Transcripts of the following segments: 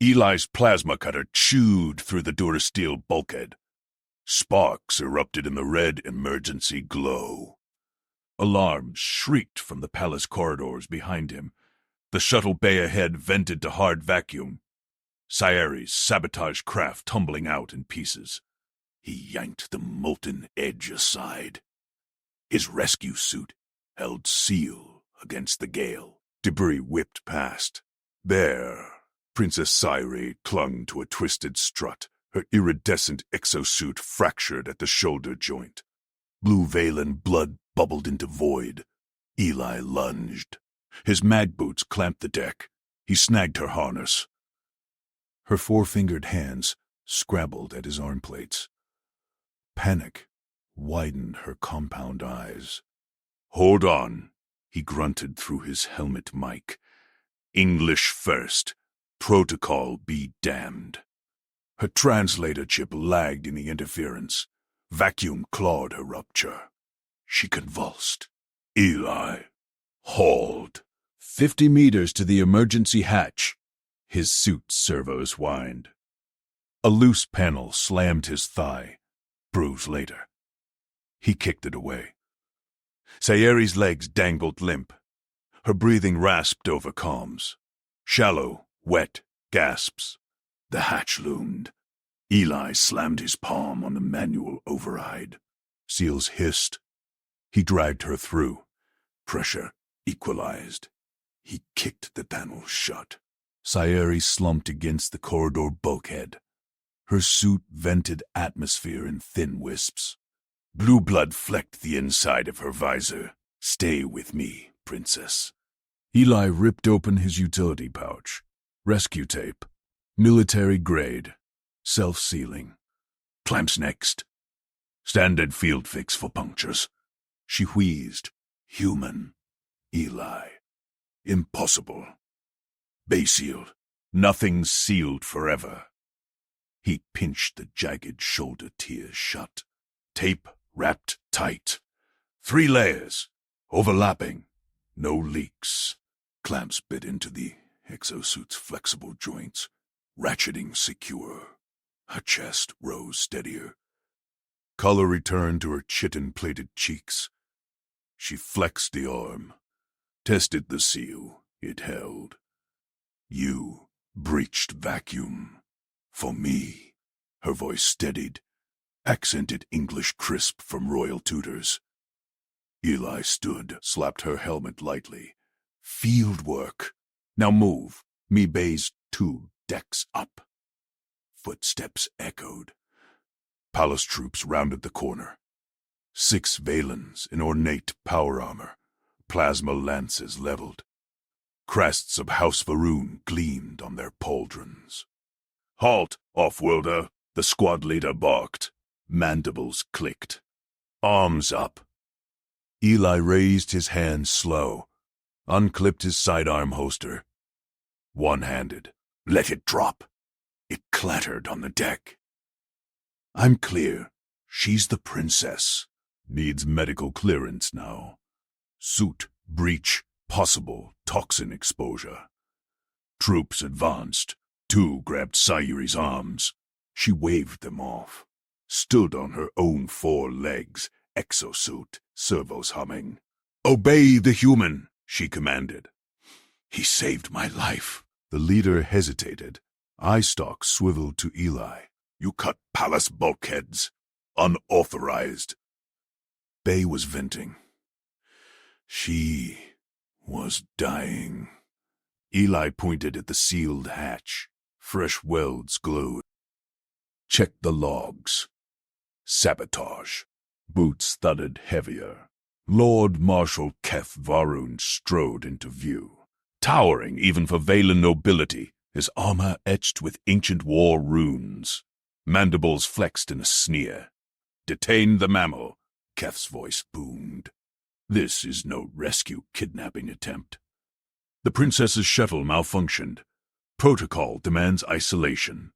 Eli's plasma cutter chewed through the durasteel bulkhead. Sparks erupted in the red emergency glow. Alarms shrieked from the palace corridors behind him. The shuttle bay ahead vented to hard vacuum. Sayeri's sabotage craft tumbling out in pieces. He yanked the molten edge aside. His rescue suit held seal against the gale. Debris whipped past. There, Princess Sayeri clung to a twisted strut, her iridescent exosuit fractured at the shoulder joint. Blue Valen blood bubbled into void. Eli lunged. His mag boots clamped the deck. He snagged her harness. Her four-fingered hands scrabbled at his armplates. Panic widened her compound eyes. "Hold on," he grunted through his helmet mic. "English first. Protocol be damned." Her translator chip lagged in the interference. Vacuum clawed her rupture. She convulsed. Eli hauled. 50 meters to the emergency hatch. His suit servos whined. A loose panel slammed his thigh. Bruise later. He kicked it away. Sayeri's legs dangled limp. Her breathing rasped over comms. Shallow, wet gasps. The hatch loomed. Eli slammed his palm on the manual override. Seals hissed. He dragged her through. Pressure equalized. He kicked the panel shut. Sayeri slumped against the corridor bulkhead. Her suit vented atmosphere in thin wisps. Blue blood flecked the inside of her visor. "Stay with me, princess." Eli ripped open his utility pouch. Rescue tape. Military grade. Self-sealing. Clamps next. Standard field fix for punctures. She wheezed. "Human. Eli. Impossible. Bay sealed. Nothing's sealed forever." He pinched the jagged shoulder tiers shut. Tape wrapped tight. 3 layers. Overlapping. No leaks. Clamps bit into the exosuit's flexible joints. Ratcheting secure. Her chest rose steadier. Color returned to her chitin-plated cheeks. She flexed the arm. Tested the seal it held. "You breached vacuum. For me." Her voice steadied. Accented English crisp from royal tutors. Eli stood, slapped her helmet lightly. "Field work. Now move. Me bay's 2 decks up." Footsteps echoed. Palace troops rounded the corner. 6 Valens in ornate power armor. Plasma lances leveled. Crests of House Varun gleamed on their pauldrons. "Halt, off-worlder," the squad leader barked. Mandibles clicked. "Arms up." Eli raised his hand slow, unclipped his sidearm holster. One-handed. "Let it drop." It clattered on the deck. "I'm clear. She's the princess. Needs medical clearance now. Suit, breach, possible toxin exposure." Troops advanced. 2 grabbed Sayeri's arms. She waved them off. Stood on her own 4 legs, exosuit, servos humming. "Obey the human," she commanded. "He saved my life." The leader hesitated. Eye stalk swiveled to Eli. "You cut palace bulkheads. Unauthorized." Bay was venting. She was dying. Eli pointed at the sealed hatch. Fresh welds glowed. Check the logs. Sabotage. Boots thudded heavier. Lord Marshal Keth Varun strode into view. Towering even for Valen nobility, his armor etched with ancient war runes. Mandibles flexed in a sneer. "Detain the mammal," Keth's voice boomed. "This is no rescue kidnapping attempt." The princess's shuttle malfunctioned. Protocol demands isolation.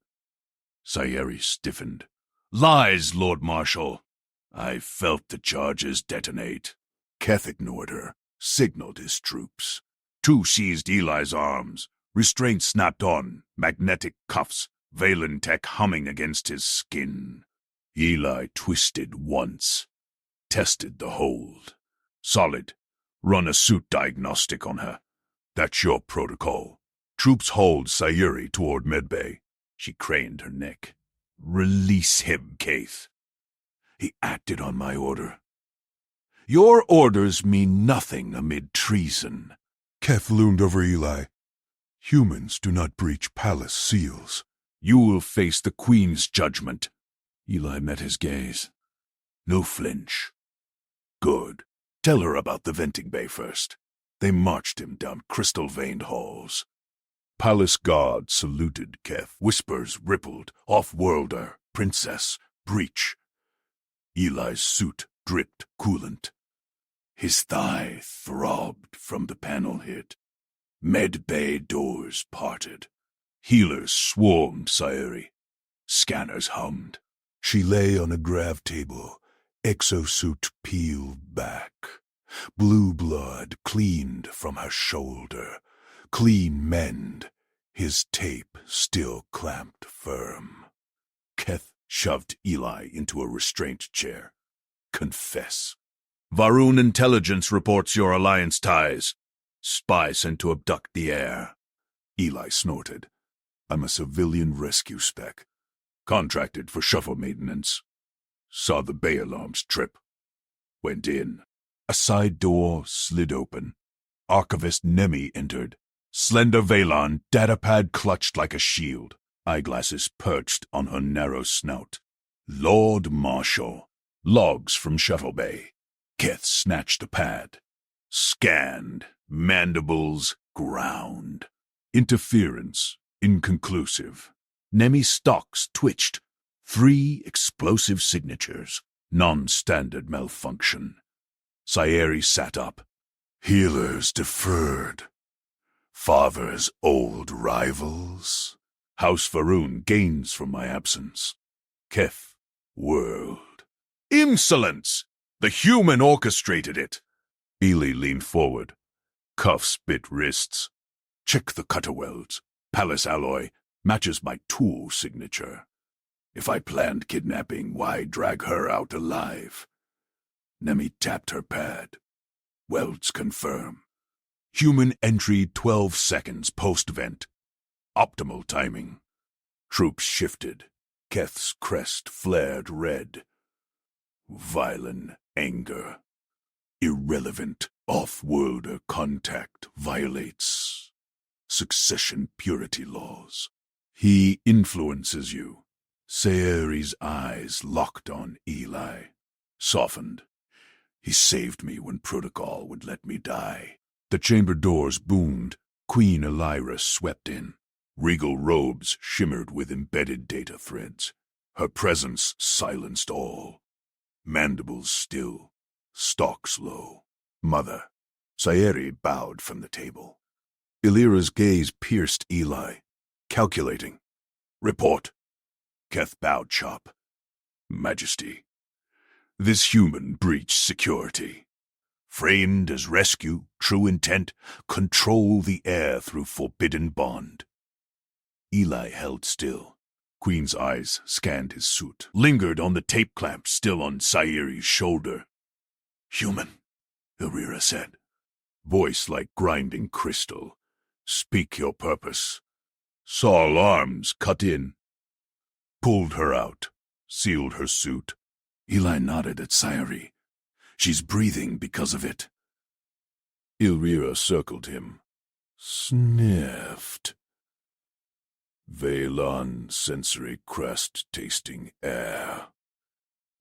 Sayeri stiffened. "Lies, Lord Marshal." "I felt the charges detonate." Keth ignored her, signaled his troops. 2 seized Eli's arms. Restraint snapped on, magnetic cuffs, Valen tech humming against his skin. Eli twisted once, tested the hold. Solid. Run a suit diagnostic on her. That's your protocol. Troops hauled Sayuri toward medbay. She craned her neck. Release him, Kaith. He acted on my order. Your orders mean nothing amid treason. Keth loomed over Eli. Humans do not breach palace seals. You will face the Queen's judgment. Eli met his gaze. No flinch. Good. Tell her about the venting bay first. They marched him down crystal-veined halls. Palace guard saluted Keth. Whispers rippled. Off-worlder, princess, breach. Eli's suit dripped coolant. His thigh throbbed from the panel hit. Med bay doors parted. Healers swarmed Sayuri. Scanners hummed. She lay on a grav table, exosuit peeled back. Blue blood cleaned from her shoulder. Clean mend, his tape still clamped firm. Keth shoved Eli into a restraint chair. Confess. Varun intelligence reports your alliance ties. Spy sent to abduct the heir. Eli snorted. I'm a civilian rescue spec. Contracted for shuttle maintenance. Saw the bay alarms trip. Went in. A side door slid open. Archivist Nemi entered. Slender Valon, datapad clutched like a shield. Eyeglasses perched on her narrow snout. Lord Marshal. Logs from Shuttle Bay. Keth snatched a pad. Scanned. Mandibles ground. Interference. Inconclusive. Nemi's stalks twitched. 3 explosive signatures. Non-standard malfunction. Sayuri sat up. Healers deferred. Father's old rivals. House Varun gains from my absence. Keth whirled. Insolence! The human orchestrated it. Eli leaned forward. Cuffs bit wrists. Check the cutter welds. Palace alloy matches my tool signature. If I planned kidnapping, why drag her out alive? Nemi tapped her pad. Welds confirm. Human entry 12 seconds post-vent. Optimal timing. Troops shifted. Keth's crest flared red. Violent anger. Irrelevant. Off-worlder contact violates succession purity laws. He influences you. Sayuri's eyes locked on Eli. Softened. He saved me when protocol would let me die. The chamber doors boomed. Queen Elira swept in. Regal robes shimmered with embedded data threads. Her presence silenced all. Mandibles still. Stalks low. Mother. Sayuri bowed from the table. Illyra's gaze pierced Eli. Calculating. Report. Keth bowed sharp. Majesty. This human breached security. Framed as rescue, true intent, control the air through forbidden bond. Eli held still. Queen's eyes scanned his suit, lingered on the tape clamp still on Sayuri's shoulder. Human, Illyra said. Voice like grinding crystal. Speak your purpose. Saw alarms cut in. Pulled her out. Sealed her suit. Eli nodded at Sayuri. She's breathing because of it. Illyra circled him. Sniffed. Valon sensory crest tasting air.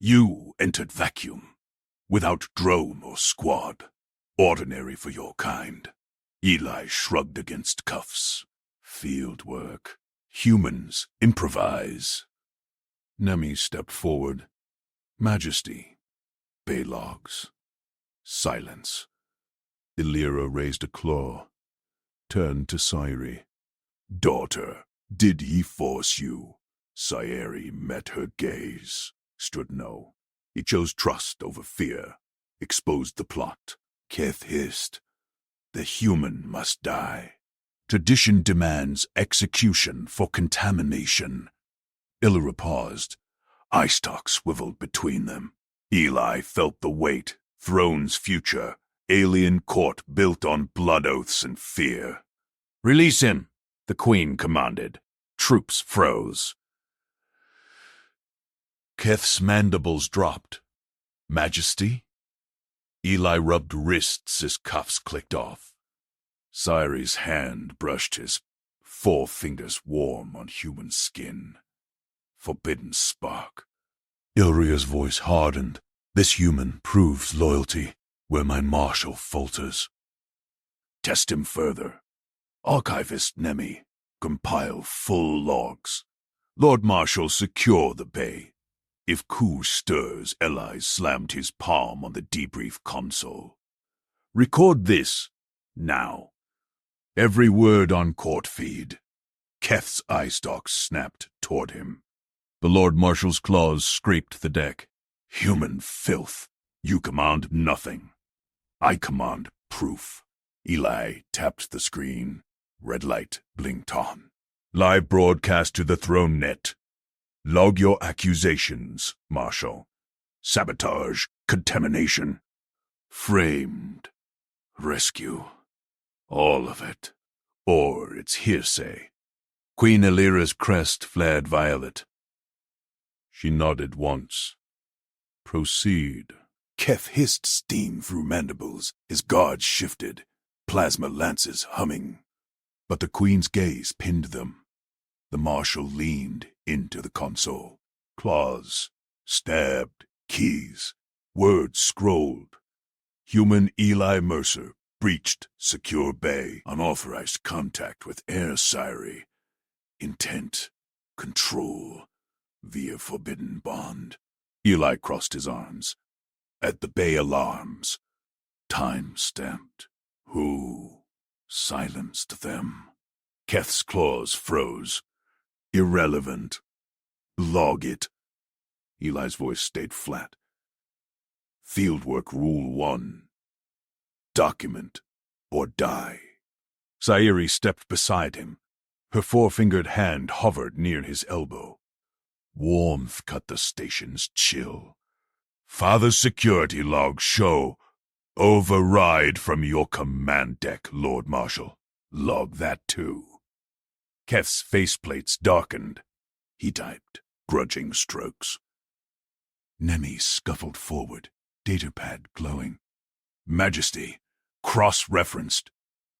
You entered vacuum. Without drone or squad. Ordinary for your kind. Eli shrugged against cuffs. Field work. Humans improvise. Nemi stepped forward. Majesty. Bay logs. Silence. Illyra raised a claw. Turned to Sayuri. Daughter, did he force you? Sayuri met her gaze. Stood no. He chose trust over fear. Exposed the plot. Keth hissed. The human must die. Tradition demands execution for contamination. Illyra paused. Eye stalks swiveled between them. Eli felt the weight. Throne's future. Alien court built on blood oaths and fear. "Release him," the Queen commanded. Troops froze. Keth's mandibles dropped. "Majesty?" Eli rubbed wrists as cuffs clicked off. Cyrie's hand brushed his 4 fingers warm on human skin. Forbidden spark. Ilria's voice hardened. "This human proves loyalty where my marshal falters. Test him further. Archivist Nemi, compile full logs. Lord Marshal, secure the bay." If coup stirs, Eli slammed his palm on the debrief console. "Record this, now. Every word on court feed." Keth's eye stalks snapped toward him. The Lord Marshal's claws scraped the deck. "Human filth. You command nothing. I command proof." Eli tapped the screen. Red light blinked on. "Live broadcast to the throne net. Log your accusations, Marshal. Sabotage, contamination. Framed. Rescue. All of it. Or it's hearsay." Queen Illyra's crest flared violet. She nodded once. "Proceed." Keth hissed steam through mandibles. His guards shifted, plasma lances humming. But the Queen's gaze pinned them. The Marshal leaned into the console. Claws, stabbed, keys, words scrolled. Human Eli Mercer breached secure bay. Unauthorized contact with Air Siri. Intent, control, via forbidden bond. Eli crossed his arms. At the bay alarms. Time stamped. Who silenced them? Keth's claws froze. Irrelevant. Log it. Eli's voice stayed flat. Fieldwork Rule 1. Document or die. Sayuri stepped beside him. Her 4-fingered hand hovered near his elbow. Warmth cut the station's chill. "Father's security logs show override from your command deck, Lord Marshal. Log that too." Keth's faceplates darkened. He typed, grudging strokes. Nemi scuffled forward, datapad glowing. "Majesty, cross-referenced.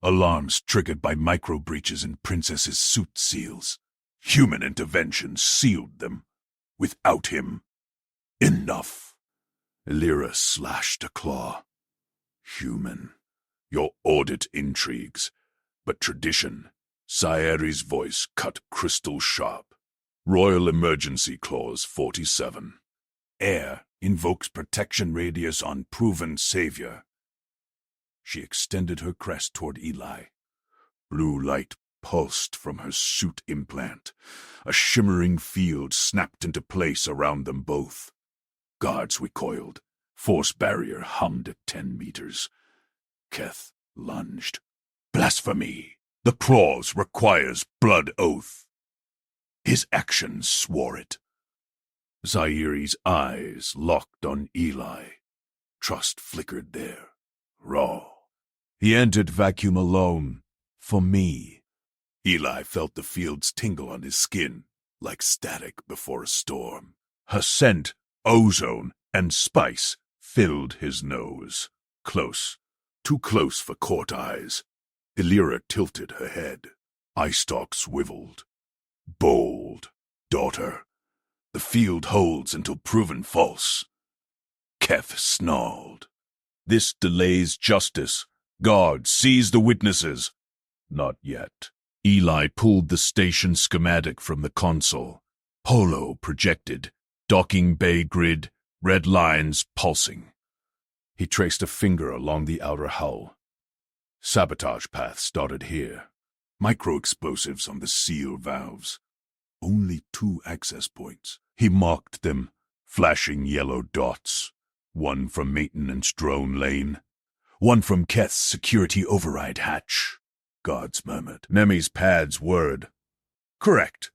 Alarms triggered by micro-breaches in Princess's suit seals. Human intervention sealed them. Without him. Enough." Illyra slashed a claw. "Human, your audit intrigues, but tradition." Sayeri's voice cut crystal sharp. Royal Emergency Clause 47. Air invokes protection radius on proven savior. She extended her crest toward Eli. Blue light pulsed from her suit implant. A shimmering field snapped into place around them both. Guards recoiled. Force barrier hummed at 10 meters. Keth lunged. "Blasphemy! The clause requires blood oath." His actions swore it. Zairi's eyes locked on Eli. Trust flickered there. Raw. He entered vacuum alone. For me. Eli felt the fields tingle on his skin, like static before a storm. Her scent, ozone, and spice filled his nose. Close. Too close for court eyes. Illyra tilted her head. Eye stalk swiveled. "Bold, daughter. The field holds until proven false." Keth snarled. "This delays justice. Guard, seize the witnesses." "Not yet." Eli pulled the station schematic from the console. Holo projected. Docking bay grid. Red lines pulsing. He traced a finger along the outer hull. Sabotage path started here. Micro-explosives on the seal valves. Only 2 access points. He marked them, flashing yellow dots. One from maintenance drone lane. One from Keth's security override hatch. Guards murmured. Nemi's pads whirred. Correct.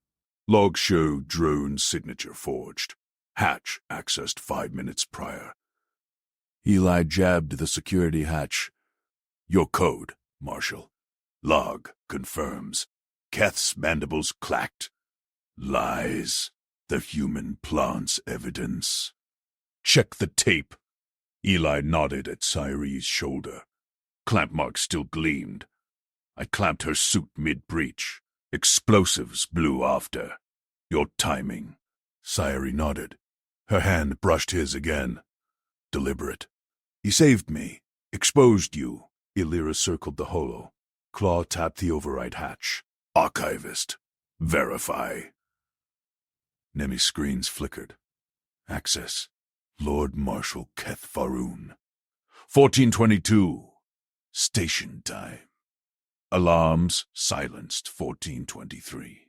Log show drone signature forged. Hatch accessed 5 minutes prior. Eli jabbed the security hatch. Your code, Marshal. Log confirms. Keth's mandibles clacked. Lies. The human plant's evidence. Check the tape. Eli nodded at Cyrie's shoulder. Clamp marks still gleamed. I clamped her suit mid-breach. Explosives blew after. Your timing. Cyrie nodded. Her hand brushed his again. Deliberate. He saved me. Exposed you. Illyra circled the holo. Claw tapped the override hatch. Archivist. Verify. Nemi's screens flickered. Access. Lord Marshal Keth Faroon. 1422. Station time. Alarms silenced. 1423.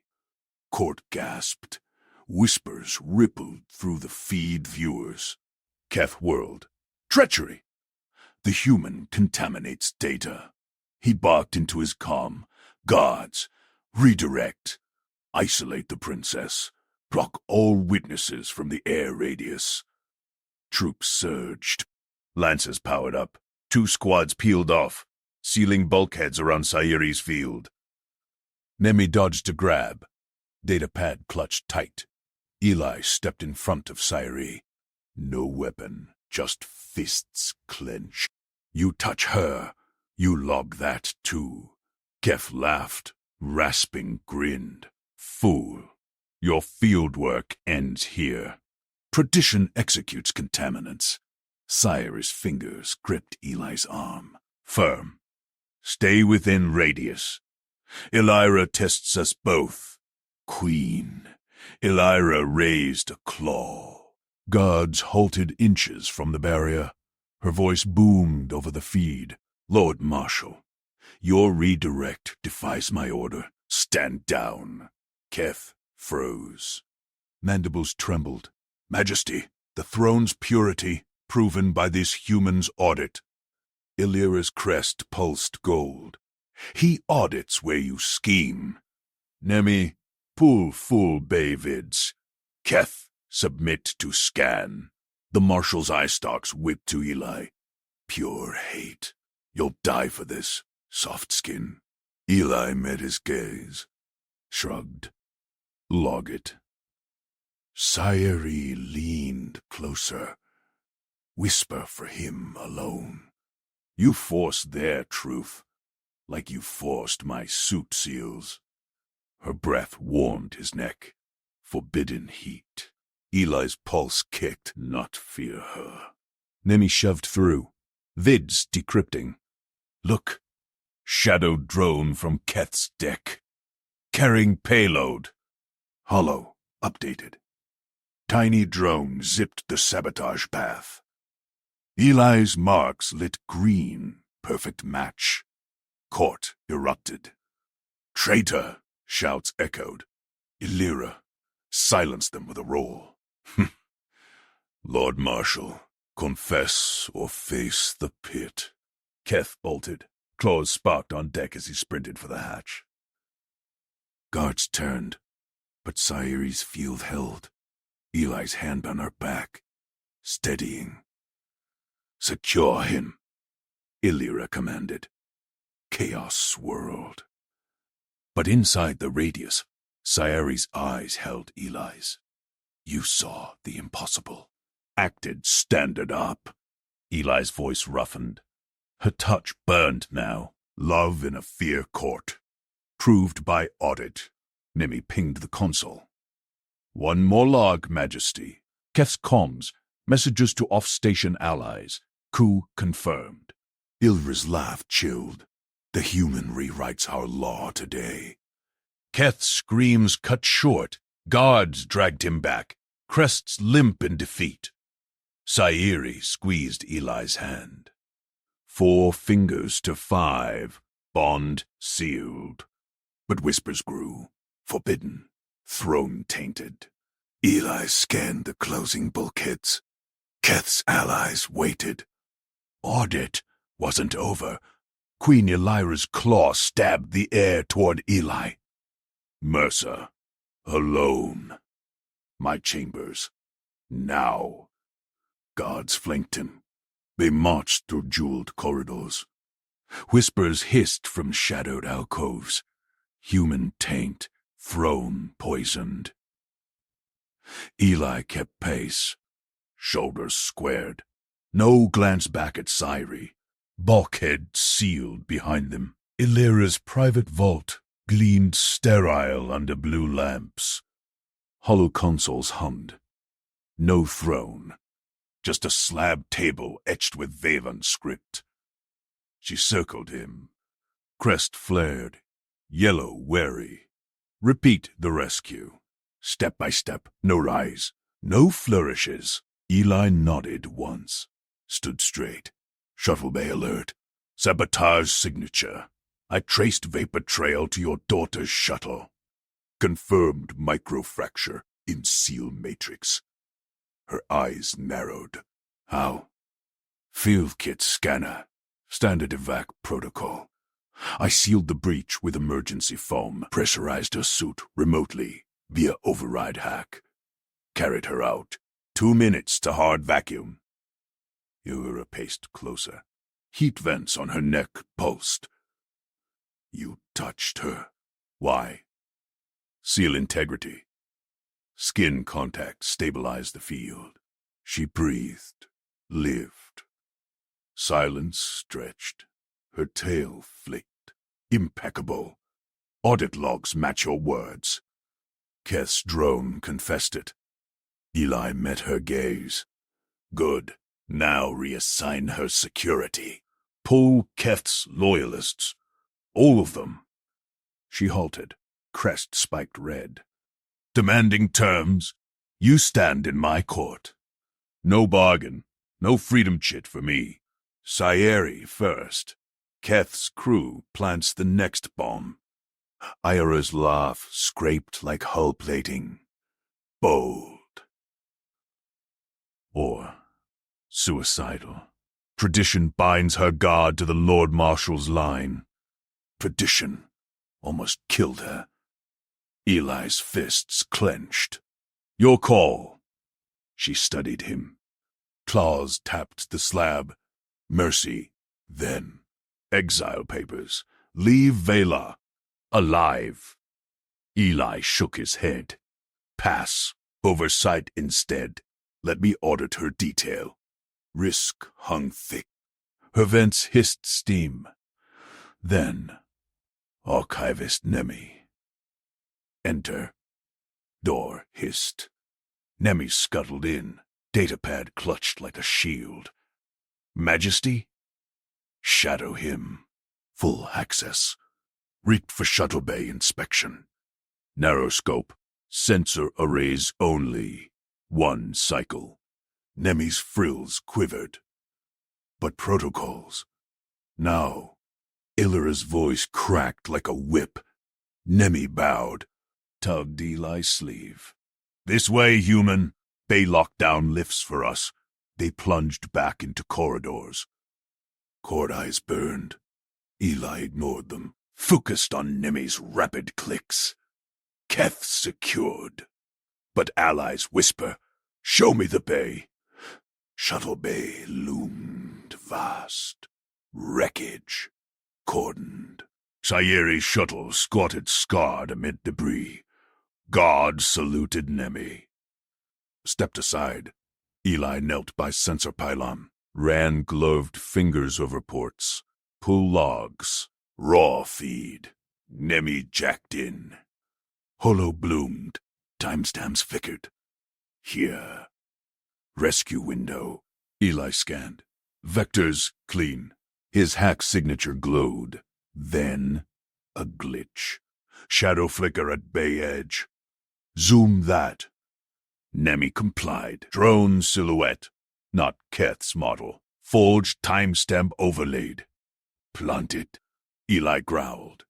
Court gasped. Whispers rippled through the feed viewers. Keth whirled. Treachery! The human contaminates data. He barked into his comm. Guards, redirect. Isolate the princess. Block all witnesses from the air radius. Troops surged. Lancers powered up. 2 squads peeled off, sealing bulkheads around Sayiri's field. Nemi dodged a grab. Datapad clutched tight. Eli stepped in front of Sayiri. No weapon, just fists clench. You touch her, you log that too. Keth laughed, rasping grinned. Fool, your fieldwork ends here. Tradition executes contaminants. Sayiri's fingers gripped Eli's arm. Firm. Stay within radius. Illyra tests us both. Queen. Illyra raised a claw. Guards halted inches from the barrier. Her voice boomed over the feed. Lord Marshal, your redirect defies my order. Stand down. Keth froze. Mandibles trembled. Majesty, the throne's purity, proven by this human's audit. Illyra's crest pulsed gold. He audits where you scheme. Nemi, pull full bay vids. Keth, submit to scan. The Marshal's eye stalks whipped to Eli. Pure hate. You'll die for this, soft skin. Eli met his gaze. Shrugged. Log it. Sayiri leaned closer. Whisper for him alone. You forced their truth, like you forced my suit seals. Her breath warmed his neck. Forbidden heat. Eli's pulse kicked, not fear her. Nemi shoved through. Vids decrypting. Look. Shadowed drone from Keth's deck. Carrying payload. Hollow. Updated. Tiny drone zipped the sabotage path. Eli's marks lit green. Perfect match. Court erupted. Traitor! Shouts echoed. Illyra silenced them with a roar. Lord Marshal, confess or face the pit. Keth bolted. Claws sparked on deck as he sprinted for the hatch. Guards turned, but Sayiri's field held. Eli's hand on her back, steadying. Secure him, Illyra commanded. Chaos swirled. But inside the radius, Sayiri's eyes held Eli's. You saw the impossible. Acted standard up. Eli's voice roughened. Her touch burned now. Love in a fear court. Proved by audit. Nemi pinged the console. One more log, Majesty. Keth's comms. Messages to off-station allies. Coup confirmed. Ilra's laugh chilled. The human rewrites our law today. Keth's screams cut short. Guards dragged him back. Crests limp in defeat. Sayiri squeezed Eli's hand. 4 fingers to 5. Bond sealed. But whispers grew. Forbidden. Throne tainted. Eli scanned the closing bulkheads. Keth's allies waited. Audit wasn't over. Queen Elira's claw stabbed the air toward Eli. Mercer, alone. My chambers. Now. Guards flanked him. They marched through jeweled corridors. Whispers hissed from shadowed alcoves. Human taint, throne poisoned. Eli kept pace, shoulders squared. No glance back at Cyree. Bulkhead sealed behind them. Elira's private vault gleamed sterile under blue lamps. Hollow consoles hummed. No throne, just a slab table etched with Vavan script. She circled him. Crest flared, yellow wary. Repeat the rescue. Step by step, no rise, no flourishes. Eli nodded once, stood straight. Shuttle bay alert. Sabotage signature. I traced vapor trail to your daughter's shuttle. Confirmed microfracture in seal matrix. Her eyes narrowed. How? Field kit scanner. Standard evac protocol. I sealed the breach with emergency foam, pressurized her suit remotely via override hack. Carried her out. 2 minutes to hard vacuum. Uhura paced closer. Heat vents on her neck pulsed. You touched her. Why? Seal integrity. Skin contact stabilized the field. She breathed, lived. Silence stretched. Her tail flicked. Impeccable. Audit logs match your words. Keth's drone confessed it. Eli met her gaze. Good. Now reassign her security. Pull Keth's loyalists. All of them. She halted, crest spiked red. Demanding terms, you stand in my court. No bargain, no freedom chit for me. Sayeri first. Keth's crew plants the next bomb. Ira's laugh scraped like hull plating. Bold. Or suicidal. Tradition binds her guard to the Lord Marshal's line. Tradition almost killed her. Eli's fists clenched. Your call. She studied him. Claws tapped the slab. Mercy, then. Exile papers. Leave Vela. Alive. Eli shook his head. Pass. Oversight instead. Let me audit her detail. Risk hung thick. Her vents hissed steam. Then, Archivist Nemi. Enter. Door hissed. Nemi scuttled in. Datapad clutched like a shield. Majesty? Shadow him. Full access. Reeked for shuttle bay inspection. Narrow scope. Sensor arrays only. 1 cycle. Nemi's frills quivered. But protocols. Now, Illyra's voice cracked like a whip. Nemi bowed, tugged Eli's sleeve. This way, human. Bay lockdown lifts for us. They plunged back into corridors. Cord eyes burned. Eli ignored them, focused on Nemi's rapid clicks. Keth secured. But allies whisper, show me the bay. Shuttle bay loomed vast. Wreckage. Cordoned. Sayeri's shuttle squatted scarred amid debris. God saluted Nemi. Stepped aside. Eli knelt by sensor pylon. Ran gloved fingers over ports. Pull logs. Raw feed. Nemi jacked in. Holo bloomed. Timestamps flickered. Here. Rescue window. Eli scanned. Vectors clean. His hack signature glowed. Then, a glitch. Shadow flicker at bay edge. Zoom that. Nemi complied. Drone silhouette. Not Keth's model. Forged timestamp overlaid. Planted. Eli growled.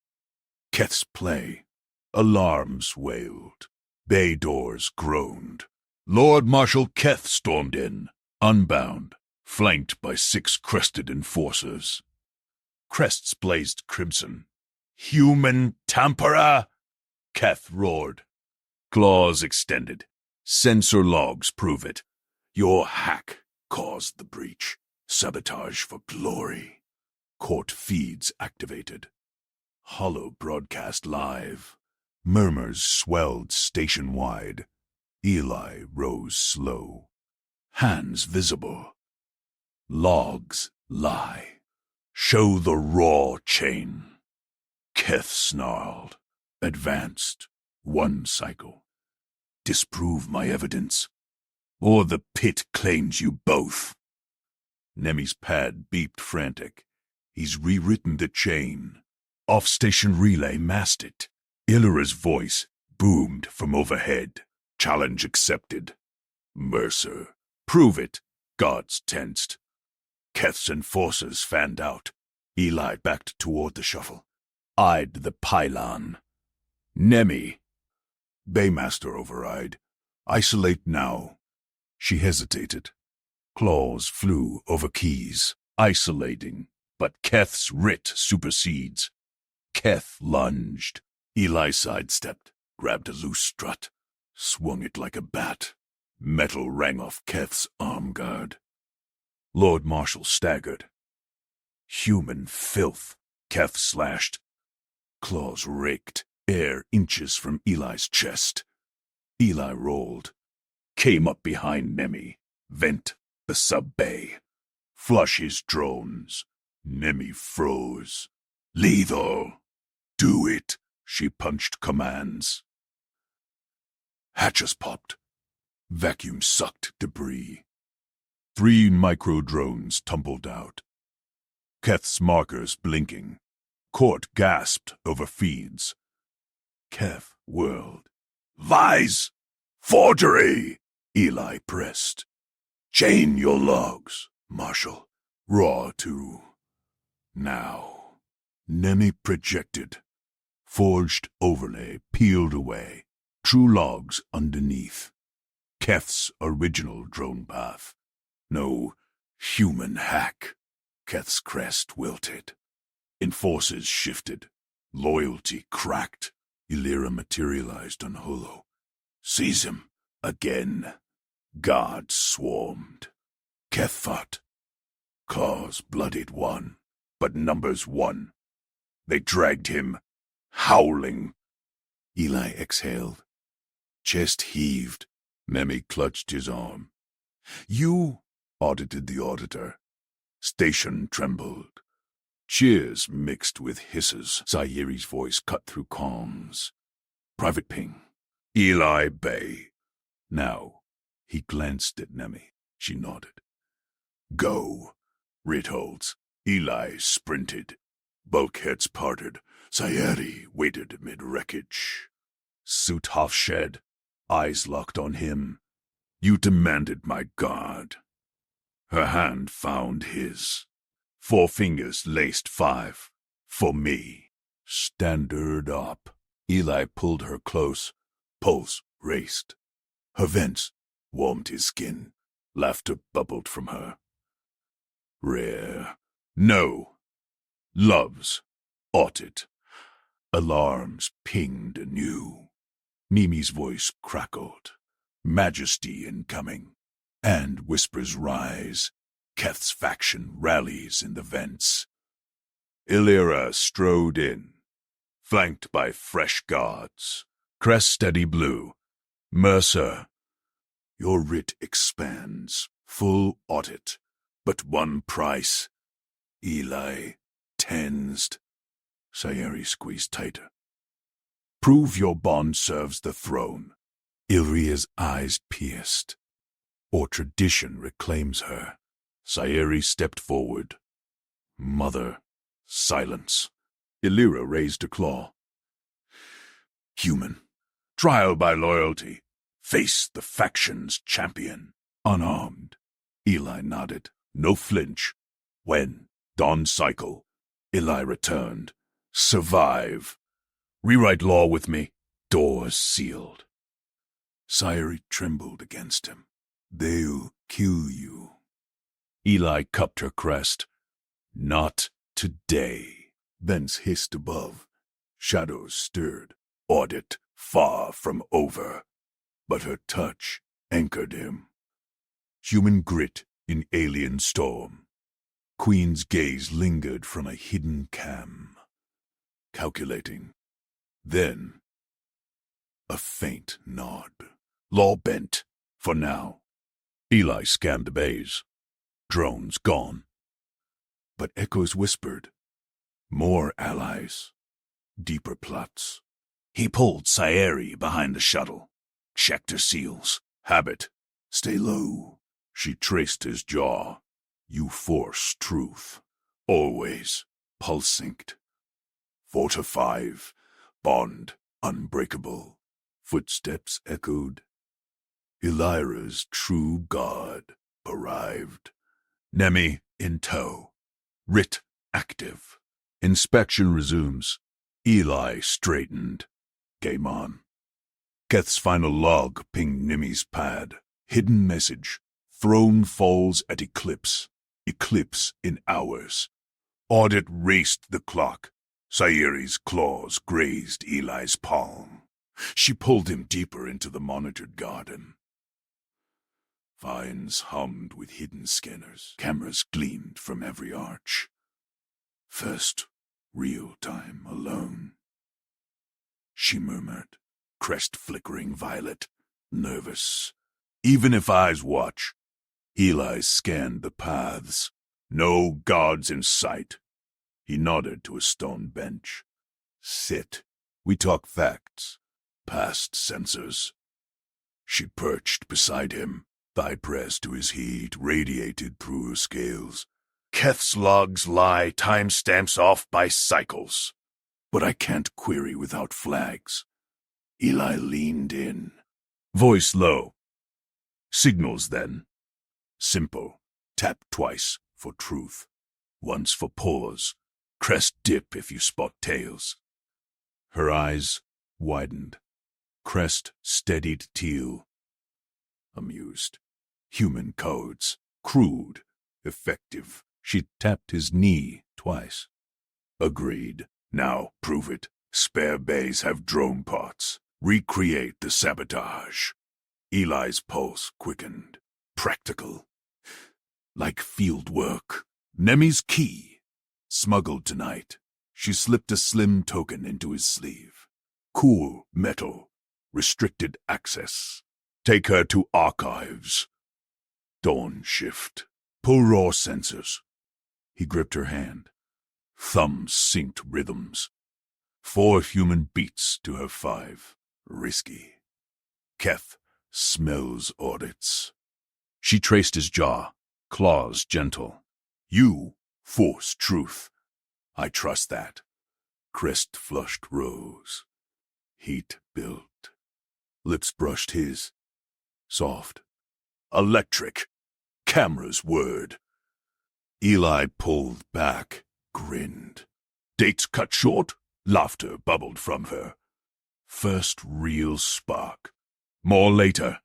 Keth's play. Alarms wailed. Bay doors groaned. Lord Marshal Keth stormed in, unbound, flanked by 6 crested enforcers. Crests blazed crimson. Human tamperer! Keth roared. Claws extended. Sensor logs prove it. Your hack caused the breach. Sabotage for glory. Court feeds activated. Hollow broadcast live. Murmurs swelled station-wide. Eli rose slow. Hands visible. Logs lie. Show the raw chain. Keth snarled. Advanced. One cycle. Disprove my evidence, or the pit claims you both. Nemi's pad beeped frantic. He's rewritten the chain. Off-station relay masked it. Illyra's voice boomed from overhead. Challenge accepted. Mercer. Prove it. Guards tensed. Keth's enforcers fanned out. Eli backed toward the shuffle. Eyed the pylon. Nemi. Baymaster override. Isolate now. She hesitated. Claws flew over keys. Isolating. But Keth's writ supersedes. Keth lunged. Eli sidestepped. Grabbed a loose strut. Swung it like a bat. Metal rang off Keth's arm guard. Lord Marshal staggered. Human filth. Keth slashed. Claws raked. Air inches from Eli's chest. Eli rolled. Came up behind Nemi. Vent the sub-bay. Flush his drones. Nemi froze. Lethal. Do it. She punched commands. Hatches popped. Vacuum sucked debris. 3 micro-drones tumbled out. Keth's markers blinking. Court gasped over feeds. Keth whirled. Lies! Forgery! Eli pressed. Chain your logs, Marshal. Raw too. Now. Nemi projected. Forged overlay peeled away. True logs underneath. Keth's original drone path. No human hack. Keth's crest wilted. Enforcers shifted. Loyalty cracked. Illyra materialized on Holo. Seize him. Again. Guards swarmed. Keth fought. Claws bloodied one, but numbers won. They dragged him, howling. Eli exhaled. Chest heaved. Nemi clutched his arm. You, audited the auditor. Station trembled. Cheers mixed with hisses. Sayeri's voice cut through calms. Private ping. Eli Bay. Now, he glanced at Nemi. She nodded. Go. Ritholds. Eli sprinted. Bulkheads parted. Sayeri waited amid wreckage. Suit half shed. Eyes locked on him. You demanded my guard. Her hand found his. 4 fingers laced 5. For me. Standard up. Eli pulled her close. Pulse raced. Her vents warmed his skin. Laughter bubbled from her. Rare. No. Loves. Ought it. Alarms pinged anew. Mimi's voice crackled. Majesty incoming. And whispers rise. Keth's faction rallies in the vents. Illyra strode in, flanked by fresh guards. Crest steady blue. Mercer. Your writ expands. Full audit. But one price. Eli tensed. Sayeri squeezed tighter. Prove your bond serves the throne. Illyra's eyes pierced. Or tradition reclaims her. Sayeri stepped forward. Mother. Silence. Illyra raised a claw. Human. Trial by loyalty. Face the faction's champion. Unarmed. Eli nodded. No flinch. When? Dawn cycle. Eli returned. Survive. Rewrite law with me. Doors sealed. Sayeri trembled against him. They'll kill you. Eli cupped her crest. Not today. Vents hissed above. Shadows stirred. Audit far from over. But her touch anchored him. Human grit in alien storm. Queen's gaze lingered from a hidden cam. Calculating. Then, a faint nod. Law bent, for now. Eli scanned the bays. Drones gone. But echoes whispered. More allies. Deeper plots. He pulled Sayeri behind the shuttle. Checked her seals. Habit. Stay low. She traced his jaw. You force truth. Always. Pulse synced. 4 to 5. Bond. Unbreakable. Footsteps echoed. Elira's true god arrived. Nemi in tow. Writ active. Inspection resumes. Eli straightened. Game on. Keth's final log pinged Nemi's pad. Hidden message. Throne falls at eclipse. Eclipse in hours. Audit raced the clock. Sayeri's claws grazed Eli's palm. She pulled him deeper into the monitored garden. Vines hummed with hidden scanners. Cameras gleamed from every arch. First, real time alone. She murmured, crest flickering violet, nervous. Even if eyes watch, Eli scanned the paths. No guards in sight. He nodded to a stone bench. Sit. We talk facts. Past sensors. She perched beside him. Thigh pressed to his heat, radiated through her scales. Keth's logs lie timestamps off by cycles. But I can't query without flags. Eli leaned in. Voice low. Signals then. Simple. Tap twice for truth. Once for pause. Crest dip if you spot tails. Her eyes widened. Crest steadied teal. Amused. Human codes. Crude. Effective. She tapped his knee twice. Agreed. Now prove it. Spare bays have drone parts. Recreate the sabotage. Eli's pulse quickened. Practical. Like field work. Nemi's key. Smuggled tonight. She slipped a slim token into his sleeve. Cool metal. Restricted access. Take her to archives. Dawn shift. Pull raw sensors. He gripped her hand. Thumbs synced rhythms. 4 human beats to her 5. Risky. Keth smells audits. She traced his jaw, claws gentle. You force truth. I trust that. Crest flushed rose. Heat built. Lips brushed his. Soft. Electric. Camera's word. Eli pulled back, grinned. Dates cut short. Laughter bubbled from her. First real spark. More later.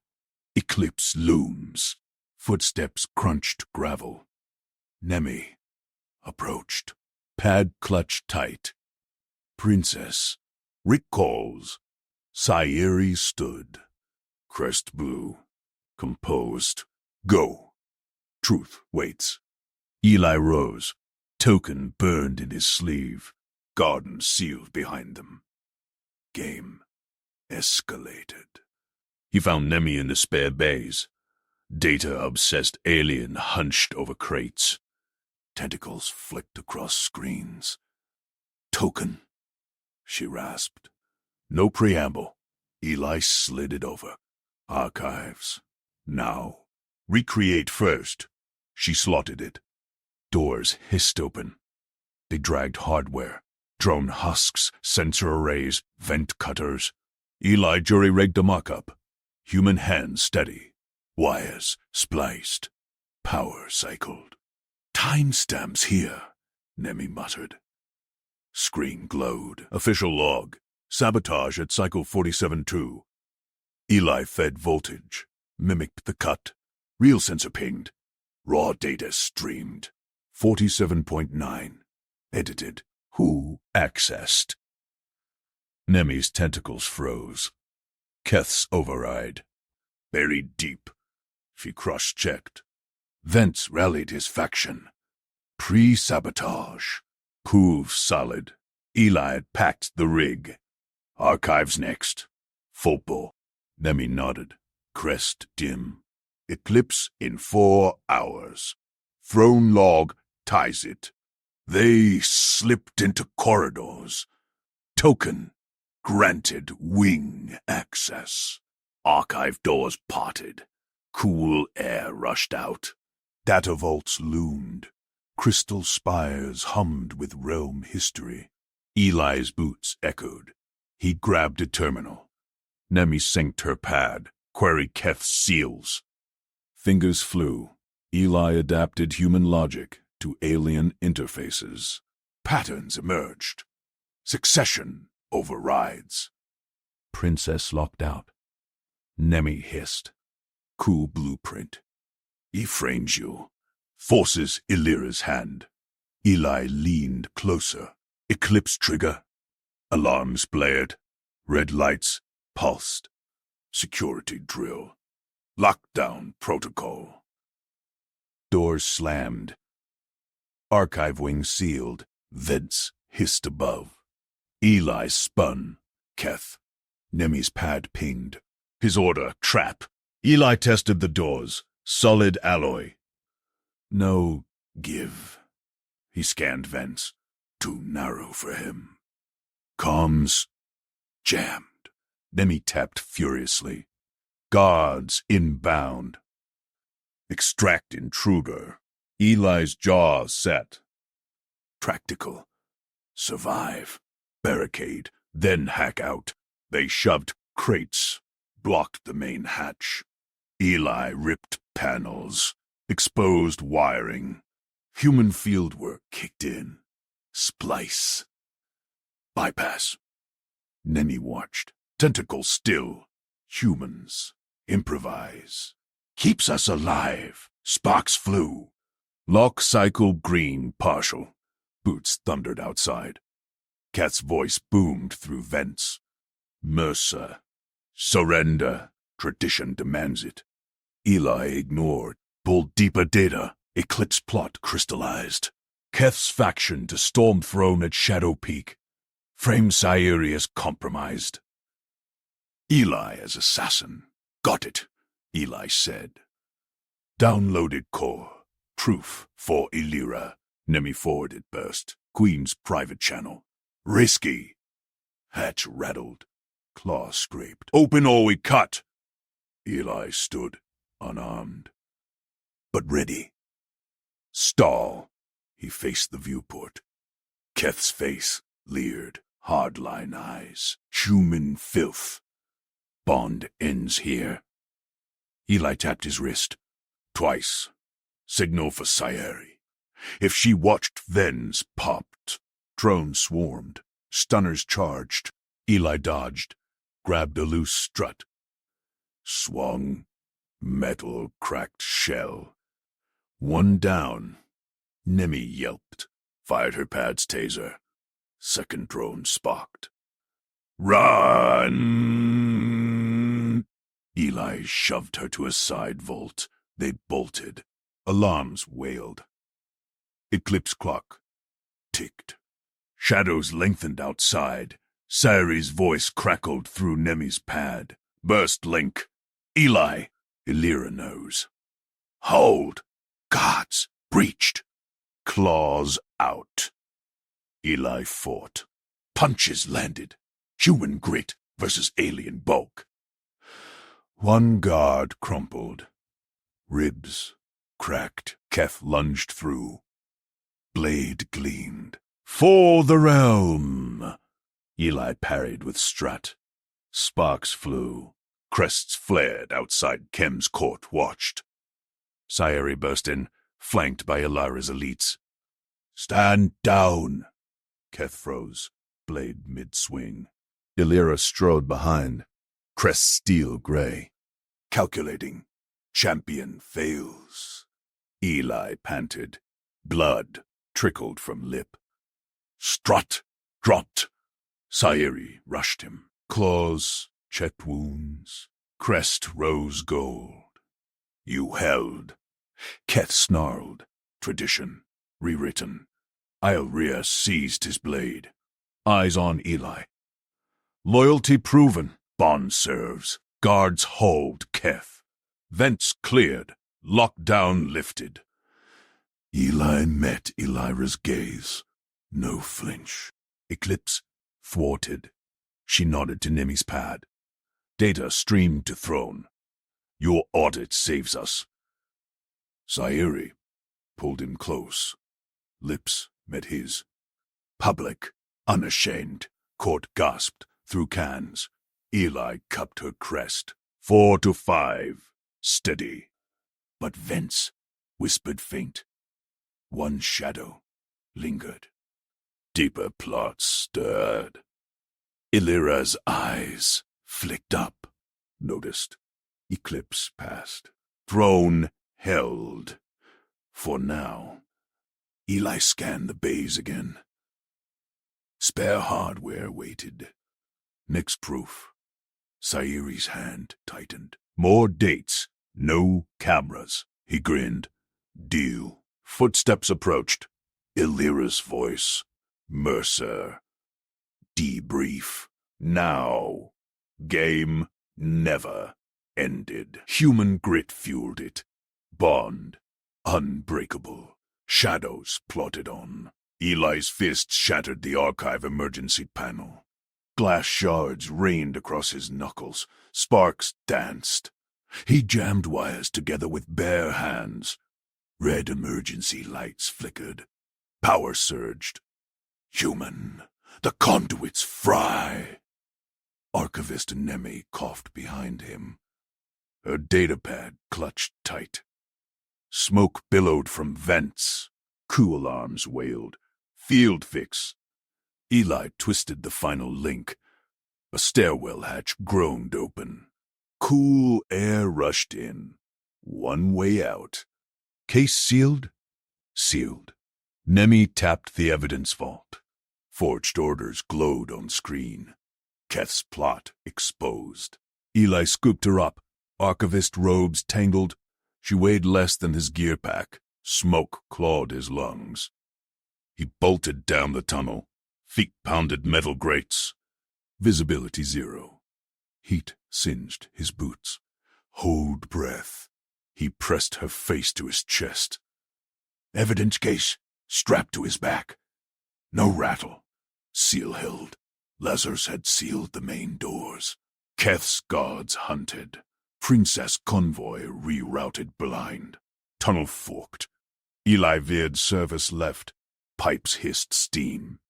Eclipse looms. Footsteps crunched gravel. Nemi approached. Pad clutched tight. Princess. Rick calls. Sayeri stood. Crest blue. Composed. Go. Truth waits. Eli rose. Token burned in his sleeve. Garden sealed behind them. Game escalated. He found Nemi in the spare bays. Data-obsessed alien hunched over crates. Tentacles flicked across screens. Token, she rasped. No preamble. Eli slid it over. Archives. Now. Recreate first. She slotted it. Doors hissed open. They dragged hardware. Drone husks, sensor arrays, vent cutters. Eli jury-rigged a mock-up. Human hands steady. Wires spliced. Power cycled. Timestamps here, Nemi muttered. Screen glowed. Official log. Sabotage at cycle 47-2. Eli fed voltage. Mimicked the cut. Real sensor pinged. Raw data streamed. 47.9. Edited. Who accessed? Nemi's tentacles froze. Keth's override. Buried deep. She cross-checked. Vents rallied his faction. Pre-sabotage. Prove solid. Eli had packed the rig. Archives next. Fopo. Nemi nodded. Crest dim. Eclipse in 4 hours. Throne log ties it. They slipped into corridors. Token granted wing access. Archive doors parted. Cool air rushed out. Data vaults loomed. Crystal spires hummed with realm history. Eli's boots echoed. He grabbed a terminal. Nemi synced her pad, queried Keth's seals. Fingers flew. Eli adapted human logic to alien interfaces. Patterns emerged. Succession overrides. Princess locked out. Nemi hissed. Cool blueprint. He frames you. Forces Illyra's hand. Eli leaned closer. Eclipse trigger. Alarms blared. Red lights pulsed. Security drill. Lockdown protocol. Doors slammed. Archive wing sealed. Vents hissed above. Eli spun. Keth. Nemi's pad pinged. His order, trap. Eli tested the doors. Solid alloy. No give. He scanned vents. Too narrow for him. Comms jammed. Nemi tapped furiously. Guards inbound. Extract intruder. Eli's jaw set. Practical. Survive. Barricade. Then hack out. They shoved crates. Blocked the main hatch. Eli ripped panels. Exposed wiring. Human fieldwork kicked in. Splice. Bypass. Nemi watched. Tentacles still. Humans. Improvise. Keeps us alive. Sparks flew. Lock cycle green partial. Boots thundered outside. Cat's voice boomed through vents. Mercer. Surrender. Tradition demands it. Eli ignored. Pulled deeper data. Eclipse plot crystallized. Keth's faction to storm throne at Shadow Peak. Frame Sirius compromised. Eli as assassin. Got it, Eli said. Downloaded core. Proof for Illyra. Nemi forwarded burst. Queen's private channel. Risky. Hatch rattled. Claw scraped. Open or we cut. Eli stood, unarmed. But ready. Stall. He faced the viewport. Keth's face leered. Hardline eyes. Human filth. Bond ends here. Eli tapped his wrist. Twice. Signal for Sayeri. If she watched, Vens popped. Drones swarmed. Stunners charged. Eli dodged. Grabbed a loose strut. Swung. Metal cracked shell. One down. Nemi yelped. Fired her pad's taser. Second drone sparked. Run! Eli shoved her to a side vault. They bolted. Alarms wailed. Eclipse clock ticked. Shadows lengthened outside. Sayeri's voice crackled through Nemi's pad. Burst link. Eli. Illyra knows. Hold. Guards. Breached. Claws out. Eli fought. Punches landed. Human grit versus alien bulk. One guard crumpled. Ribs cracked. Keth lunged through. Blade gleamed. For the realm! Eli parried with strut. Sparks flew. Crests flared outside Chem's court watched. Sayeri burst in, flanked by Illyra's elites. Stand down! Keth froze, blade mid-swing. Illyra strode behind, crest steel gray. Calculating. Champion fails. Eli panted. Blood trickled from lip. Strut dropped. Sayuri rushed him. Claws checked wounds. Crest rose gold. You held. Keth snarled. Tradition. Rewritten. Ilria seized his blade. Eyes on Eli. Loyalty proven. Bond serves. Guards hold Keth. Vents cleared. Lockdown lifted. Eli met Elira's gaze. No flinch. Eclipse thwarted. She nodded to Nemi's pad. Data streamed to throne. Your audit saves us. Sayuri pulled him close. Lips met his. Public, unashamed. Court gasped through cans. Eli cupped her crest. 4-5. Steady. But Vents whispered faint. One shadow lingered. Deeper plots stirred. Illyra's eyes flicked up. Noticed. Eclipse passed. Throne held. For now. Eli scanned the bays again. Spare hardware waited. Next proof. Sayuri's hand tightened. More dates. No cameras. He grinned. Deal. Footsteps approached. Illyra's voice. Mercer. Debrief. Now. Game never ended. Human grit fueled it. Bond. Unbreakable. Shadows plotted on. Eli's fist shattered the archive emergency panel. Glass shards rained across his knuckles. Sparks danced. He jammed wires together with bare hands. Red emergency lights flickered. Power surged. Human. The conduits fry. Archivist Nemi coughed behind him. Her datapad clutched tight. Smoke billowed from vents. Coup alarms wailed. Field fix. Eli twisted the final link. A stairwell hatch groaned open. Cool air rushed in. One way out. Case sealed? Sealed. Nemi tapped the evidence vault. Forged orders glowed on screen. Keth's plot exposed. Eli scooped her up. Archivist robes tangled. She weighed less than his gear pack. Smoke clawed his lungs. He bolted down the tunnel. Feet pounded metal grates. Visibility zero. Heat singed his boots. Hold breath. He pressed her face to his chest. Evidence case strapped to his back. No rattle. Seal held. Lazarus had sealed the main doors. Keth's guards hunted. Princess convoy rerouted blind. Tunnel forked. Eli veered service left. Pipes hissed steam.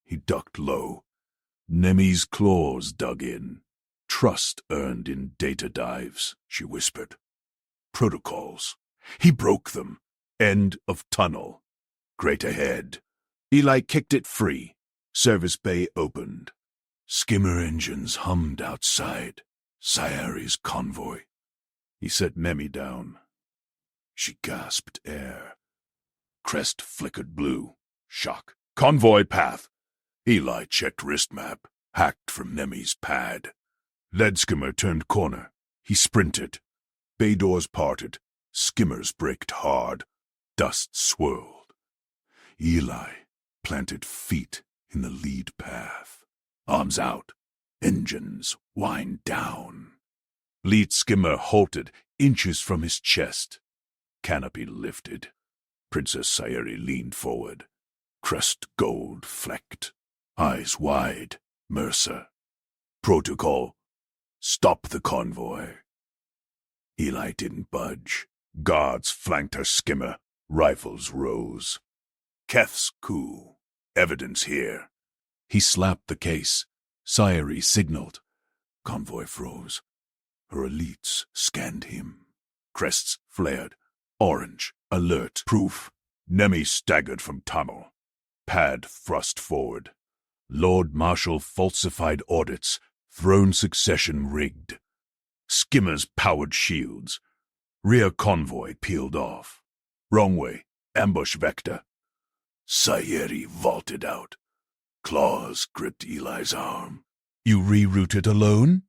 He ducked low. Nemi's claws dug in. Trust earned in data dives, she whispered. Protocols. He broke them. End of tunnel. Great ahead. Eli kicked it free. Service bay opened. Skimmer engines hummed outside. Sayuri's convoy. He set Nemi down. She gasped air. Crest flickered blue. Shock. Convoy path. Eli checked wrist map. Hacked from Nemi's pad. Lead skimmer turned corner. He sprinted. Bay doors parted. Skimmers braked hard. Dust swirled. Eli planted feet in the lead path. Arms out. Engines wind down. Lead skimmer halted inches from his chest. Canopy lifted. Princess Sayuri leaned forward. Crest gold flecked. Eyes wide. Mercer. Protocol. Stop the convoy. Eli didn't budge. Guards flanked her skimmer. Rifles rose. Keth's coup. Evidence here. He slapped the case. Sayuri signaled. Convoy froze. Her elites scanned him. Crests flared. Orange. Alert. Proof. Nemi staggered from tunnel. Pad thrust forward. Lord Marshal falsified audits. Throne succession rigged. Skimmers powered shields. Rear convoy peeled off. Wrong way. Ambush vector. Sayuri vaulted out. Claws gripped Eli's arm. You rerouted alone?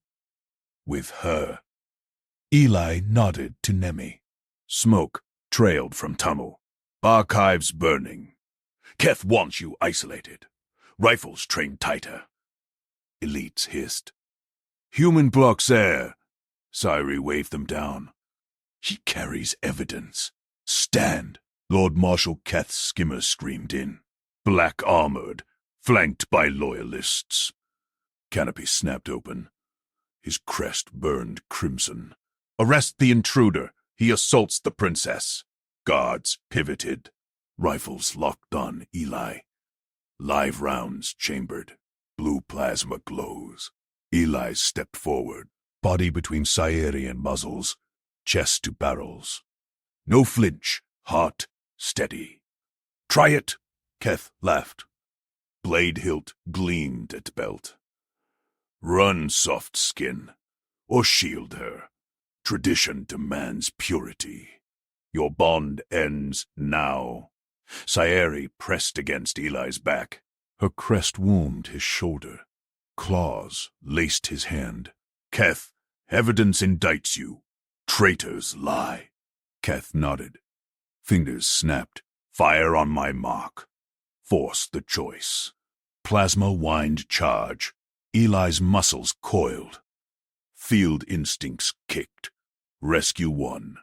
With her. Eli nodded to Nemi. Smoke trailed from tunnel. Archives burning. Keth wants you isolated. Rifles trained tighter. Elites hissed. Human blocks air. Siri waved them down. He carries evidence. Stand. Lord Marshal Keth's skimmer screamed in. Black-armored, flanked by loyalists. Canopy snapped open. His crest burned crimson. Arrest the intruder. He assaults the princess. Guards pivoted. Rifles locked on Eli. Live rounds chambered. Blue plasma glows. Eli stepped forward, body between Sayeri and muzzles, chest to barrels. No flinch, heart steady. Try it, Keth laughed. Blade hilt gleamed at belt. Run, soft skin, or shield her. Tradition demands purity. Your bond ends now. Sayeri pressed against Eli's back. Her crest wombed his shoulder. Claws laced his hand. Keth, evidence indicts you. Traitors lie. Keth nodded. Fingers snapped. Fire on my mark. Force the choice. Plasma whined charge. Eli's muscles coiled. Field instincts kicked. Rescue one.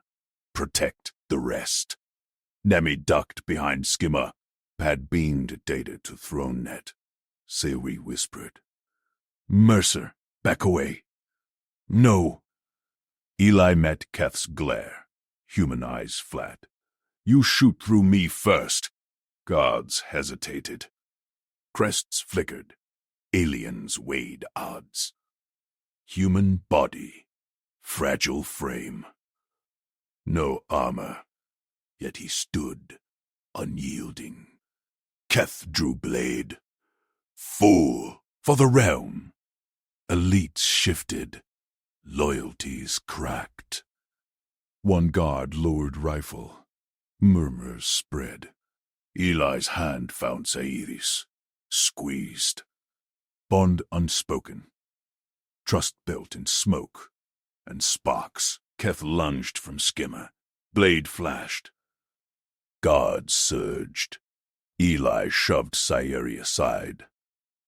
Protect the rest. Nemi ducked behind skimmer. Pad beamed data to throne net. Sewi whispered. Mercer, back away. No. Eli met Keth's glare. Human eyes flat. You shoot through me first. Guards hesitated. Crests flickered. Aliens weighed odds. Human body. Fragile frame. No armor. Yet he stood, unyielding. Keth drew blade. Fool for the realm. Elites shifted. Loyalties cracked. One guard lowered rifle. Murmurs spread. Eli's hand found Sairis. Squeezed. Bond unspoken. Trust built in smoke and sparks. Keth lunged from skimmer. Blade flashed. Guards surged. Eli shoved Sayeri aside.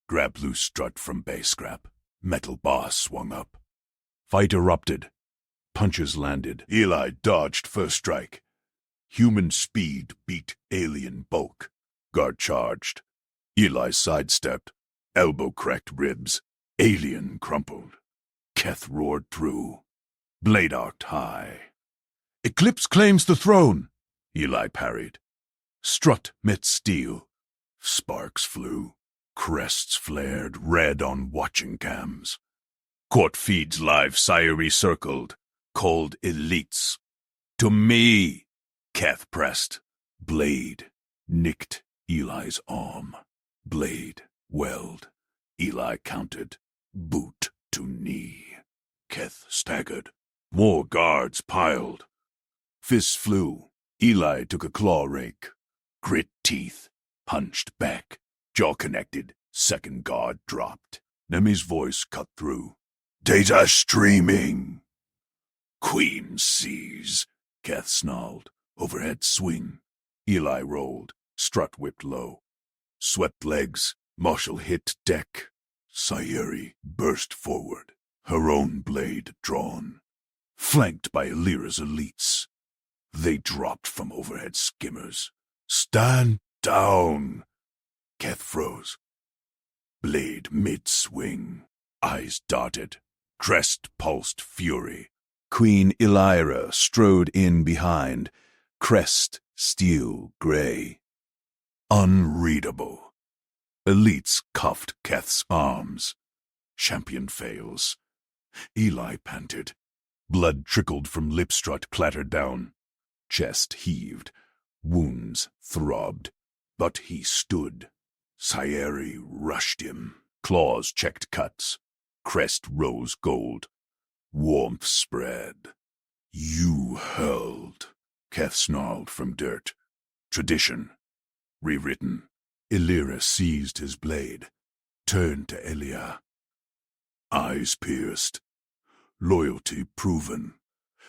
Grabbed loose strut from base scrap. Metal bar swung up. Fight erupted. Punches landed. Eli dodged first strike. Human speed beat alien bulk. Guard charged. Eli sidestepped. Elbow cracked ribs. Alien crumpled. Keth roared through. Blade arced high. Eclipse claims the throne, Eli parried. Strut met steel. Sparks flew. Crests flared red on watching cams. Court feeds live Sayeri circled. Called elites. To me, Keth pressed. Blade nicked Eli's arm. Blade welled. Eli counted. Boot to knee. Keth staggered. More guards piled. Fists flew. Eli took a claw rake. Grit teeth. Punched back. Jaw connected. Second guard dropped. Nemi's voice cut through. Data streaming. Queen sees. Keth snarled. Overhead swing. Eli rolled. Strut whipped low. Swept legs. Marshal hit deck. Sayeri burst forward. Her own blade drawn. Flanked by Illyra's elites. They dropped from overhead skimmers. Stand down. Keth froze. Blade mid-swing. Eyes darted. Crest pulsed fury. Queen Illyra strode in behind. Crest steel gray. Unreadable. Elites cuffed Keth's arms. Champion fails. Eli panted. Blood trickled from lip strut clattered down. Chest heaved. Wounds throbbed. But he stood. Sayeri rushed him. Claws checked cuts. Crest rose gold. Warmth spread. You hurled. Keth snarled from dirt. Tradition. Rewritten. Illyra seized his blade, turned to Elia. Eyes pierced. Loyalty proven.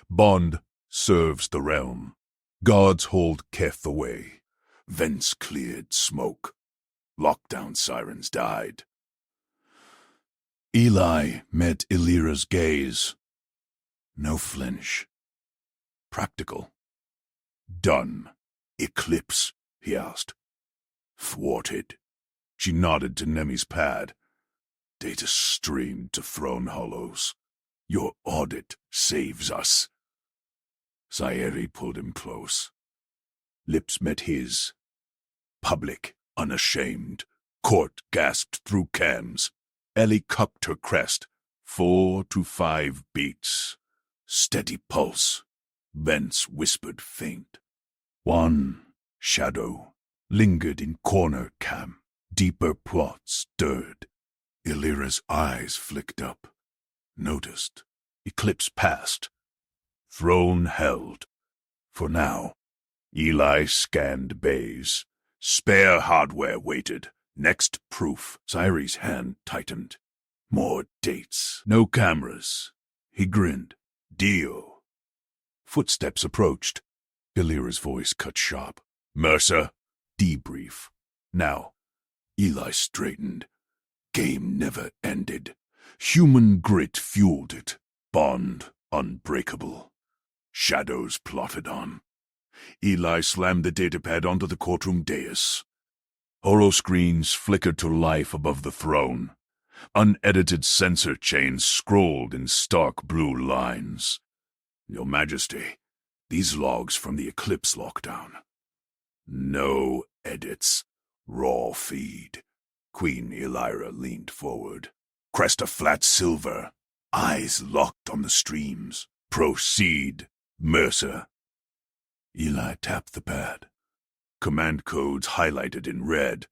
Bond serves the realm. Guards hold Keth away. Vents cleared smoke. Lockdown sirens died. Eli met Illyra's gaze. No flinch. Practical. Done. Eclipse, he asked. Thwarted. She nodded to Nemi's pad. Data streamed to Throne Hollows. Your audit saves us. Sayeri pulled him close. Lips met his. Public, unashamed. Court gasped through cams. Ellie cupped her crest. 4 to 5 beats. Steady pulse. Vents whispered faint. One shadow lingered in corner cam. Deeper plots stirred. Illyra's eyes flicked up. Noticed. Eclipse passed. Throne held. For now. Eli scanned bays. Spare hardware waited. Next proof. Sayeri's hand tightened. More dates. No cameras. He grinned. Deal. Footsteps approached. Illyra's voice cut sharp. Mercer. Debrief. Now. Eli straightened. Game never ended. Human grit fueled it. Bond unbreakable. Shadows plotted on. Eli slammed the datapad onto the courtroom dais. Holoscreens flickered to life above the throne. Unedited sensor chains scrolled in stark blue lines. Your Majesty, these logs from the Eclipse lockdown. No edits. Raw feed. Queen Illyra leaned forward. Crest of flat silver. Eyes locked on the streams. Proceed, Mercer. Eli tapped the pad. Command codes highlighted in red.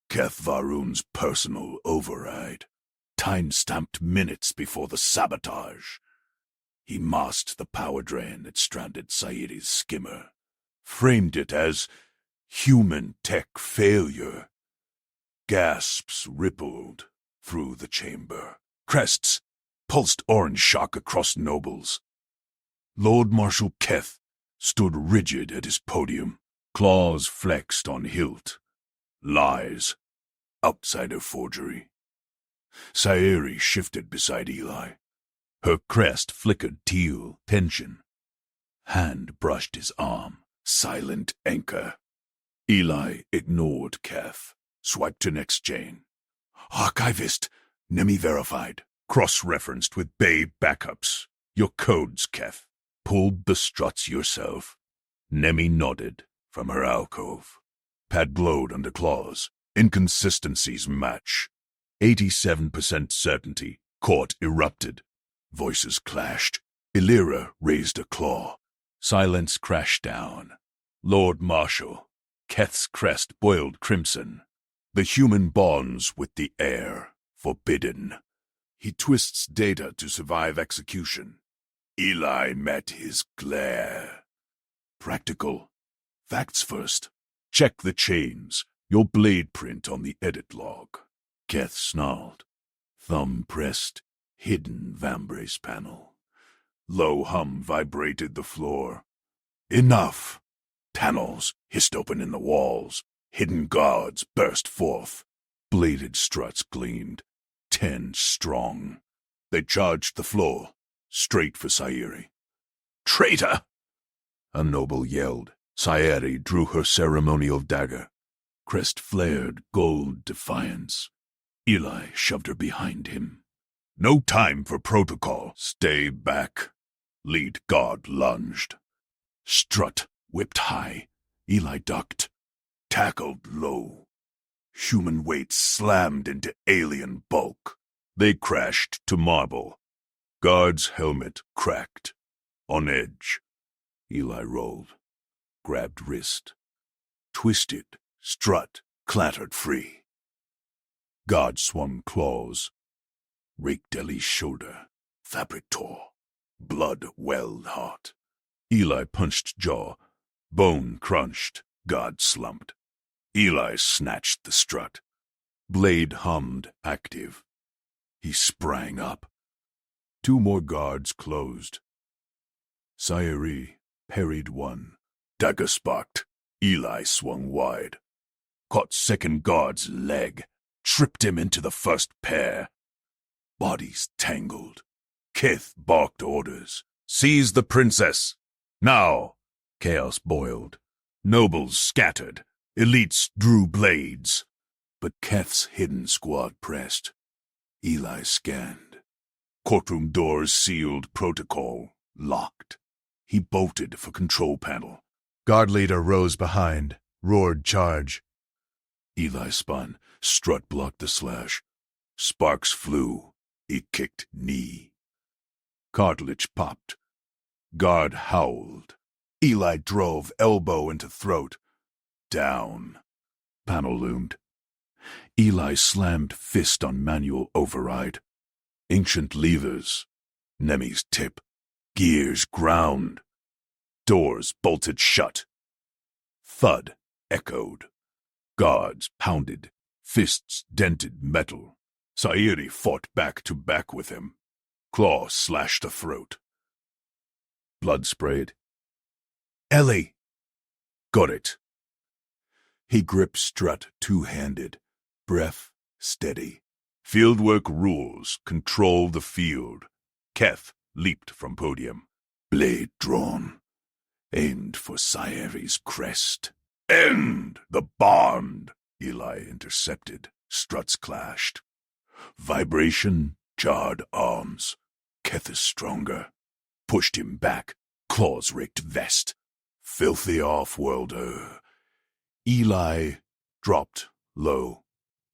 Keth Varun's personal override. Time-stamped minutes before the sabotage. He masked the power drain that stranded Sayeri's skimmer. Framed it as human tech failure. Gasps rippled through the chamber. Crests pulsed orange shock across nobles. Lord Marshal Keth stood rigid at his podium, claws flexed on hilt. Lies. Outsider forgery. Sayeri shifted beside Eli. Her crest flickered teal, tension. Hand brushed his arm. Silent anchor. Eli ignored Keth. Swiped to next chain. Archivist. Nemi verified. Cross-referenced with Bay backups. Your codes, Keth. Pulled the struts yourself. Nemi nodded from her alcove. Pad glowed under claws. Inconsistencies match. 87% certainty. Court erupted. Voices clashed. Illyra raised a claw. Silence crashed down. Lord Marshal. Keth's crest boiled crimson. The human bonds with the air. Forbidden. He twists data to survive execution. Eli met his glare. Practical. Facts first. Check the chains. Your blade print on the edit log. Keth snarled. Thumb pressed. Hidden vambrace panel. Low hum vibrated the floor. Enough! Panels hissed open in the walls. Hidden guards burst forth. Bladed struts gleamed. 10 strong. They charged the floor. Straight for Sayeri. Traitor! A noble yelled. Sayeri drew her ceremonial dagger. Crest flared gold defiance. Eli shoved her behind him. No time for protocol. Stay back. Lead guard lunged. Strut whipped high. Eli ducked. Tackled low. Human weight slammed into alien bulk. They crashed to marble. Guard's helmet cracked. On edge. Eli rolled. Grabbed wrist. Twisted. Strut clattered free. Guard swung claws. Raked Ellie's shoulder. Fabric tore. Blood welled hot. Eli punched jaw. Bone crunched. Guard slumped. Eli snatched the strut. Blade hummed active. He sprang up. 2 more guards closed. Sayuri parried one. Dagger sparked. Eli swung wide. Caught second guard's leg. Tripped him into the first pair. Bodies tangled. Kith barked orders. Seize the princess! Now! Chaos boiled. Nobles scattered. Elites drew blades. But Keth's hidden squad pressed. Eli scanned. Courtroom doors sealed, protocol locked. He bolted for control panel. Guard leader rose behind, roared charge. Eli spun. Strut blocked the slash. Sparks flew. He kicked knee. Cartilage popped. Guard howled. Eli drove elbow into throat. Down. Panel loomed. Eli slammed fist on manual override. Ancient levers. Nemi's tip. Gears ground. Doors bolted shut. Thud echoed. Guards pounded. Fists dented metal. Sayuri fought back to back with him. Claw slashed the throat. Blood sprayed. Ellie! Got it. He gripped strut two-handed. Breath steady. Fieldwork rules. Control the field. Keth leaped from podium. Blade drawn. Aimed for Sayuri's crest. End the bond! Eli intercepted. Struts clashed. Vibration jarred arms. Keth is stronger. Pushed him back. Claws raked vest. Filthy off-worlder. Eli dropped low.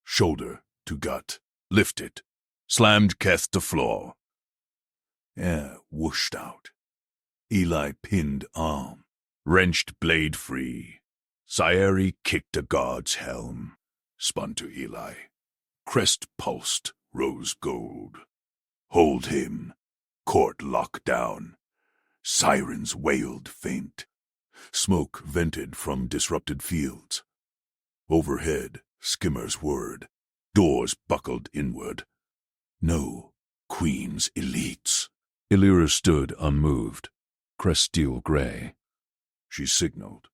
Shoulder to gut. Lifted. Slammed Keth to floor. Air whooshed out. Eli pinned arm. Wrenched blade free. Sayuri kicked a guard's helm. Spun to Eli. Crest pulsed, rose gold. Hold him. Court locked down. Sirens wailed faint. Smoke vented from disrupted fields. Overhead, skimmers whirred. Doors buckled inward. No Queen's elites. Illyra stood unmoved, crest steel gray. She signaled.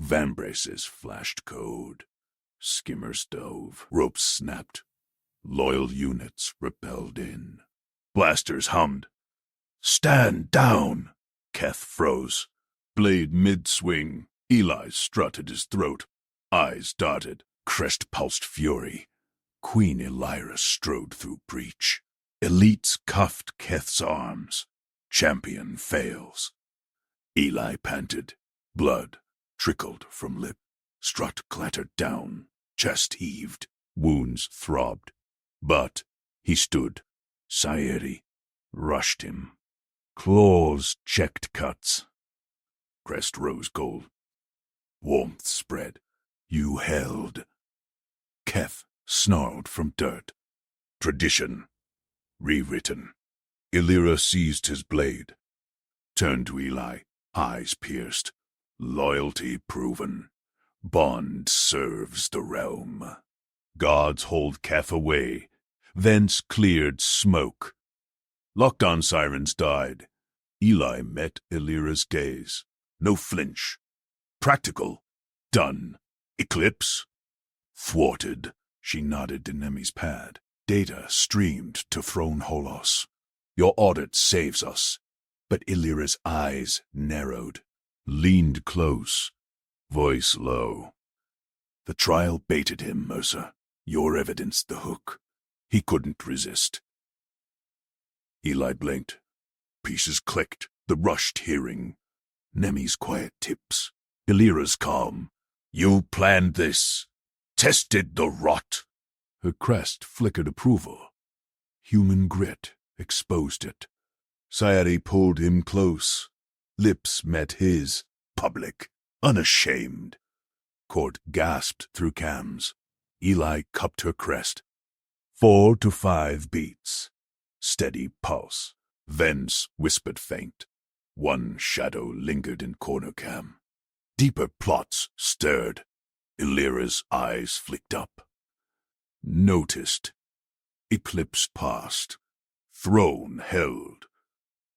Vambraces flashed code. Skimmers dove. Ropes snapped. Loyal units repelled in. Blasters hummed. Stand down! Keth froze. Blade mid-swing. Eli strutted his throat. Eyes darted. Crest pulsed fury. Queen Illyra strode through breach. Elites cuffed Keth's arms. Champion fails. Eli panted. Blood trickled from lip. Strut clattered down. Chest heaved. Wounds throbbed. But he stood. Sayuri rushed him. Claws checked cuts. Crest rose gold. Warmth spread. You held. Keth snarled from dirt. Tradition. Rewritten. Illyra seized his blade. Turned to Eli. Eyes pierced. Loyalty proven. Bond serves the realm. Gods hold Keth away. Vents cleared smoke. Lockdown sirens died. Eli met Illyra's gaze. No flinch. Practical. Done. Eclipse. Thwarted. She nodded to Nemi's pad. Data streamed to Throne Holos. Your audit saves us. But Illyra's eyes narrowed. Leaned close. Voice low. The trial baited him, Mercer. Your evidence the hook. He couldn't resist. Eli blinked. Pieces clicked. The rushed hearing. Nemi's quiet tips. Illyra's calm. You planned this. Tested the rot. Her crest flickered approval. Human grit exposed it. Sayuri pulled him close. Lips met his. Public. Unashamed. Court gasped through cams. Eli cupped her crest. 4 to 5 beats. Steady pulse. Vents whispered faint. One shadow lingered in corner cam. Deeper plots stirred. Illyra's eyes flicked up. Noticed. Eclipse passed. Throne held.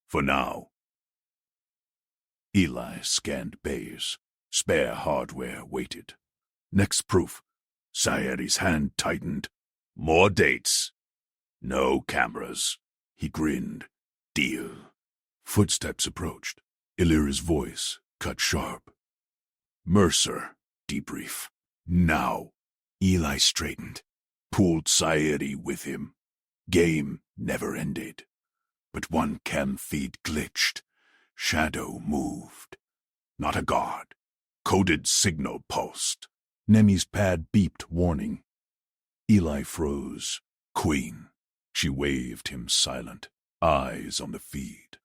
For now. Eli scanned bays. Spare hardware waited. Next proof. Sayeri's hand tightened. More dates. No cameras. He grinned. Deal. Footsteps approached. Illyra's voice cut sharp. Mercer. Debrief. Now. Eli straightened. Pulled Sayeri with him. Game never ended. But one cam feed glitched. Shadow moved. Not a guard. Coded signal pulsed. Nemi's pad beeped warning. Eli froze. Queen. She waved him silent. Eyes on the feed.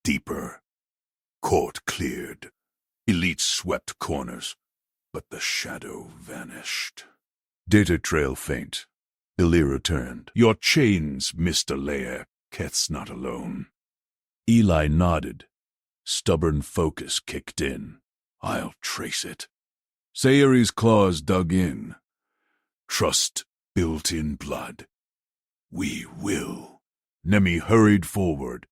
Deeper. Court cleared. Elites swept corners. But the shadow vanished. Data trail faint. Illyra turned. Your chains, Mr. Lair. Keth's not alone. Eli nodded. Stubborn focus kicked in. I'll trace it. Sayeri's claws dug in. Trust built in blood. We will. Nemi hurried forward.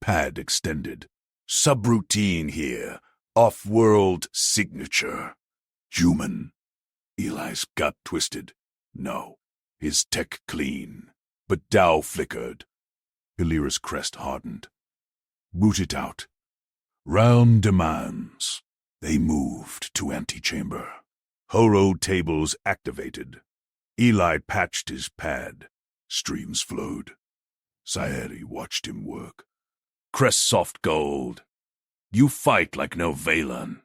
Pad extended. Subroutine here. Off-world signature. Human. Eli's gut twisted. No. His tech clean. But Dow flickered. Illyra's crest hardened. Boot it out. Round demands. They moved to antechamber. Horo tables activated. Eli patched his pad. Streams flowed. Sayeri watched him work. Crest soft gold. You fight like no Valen.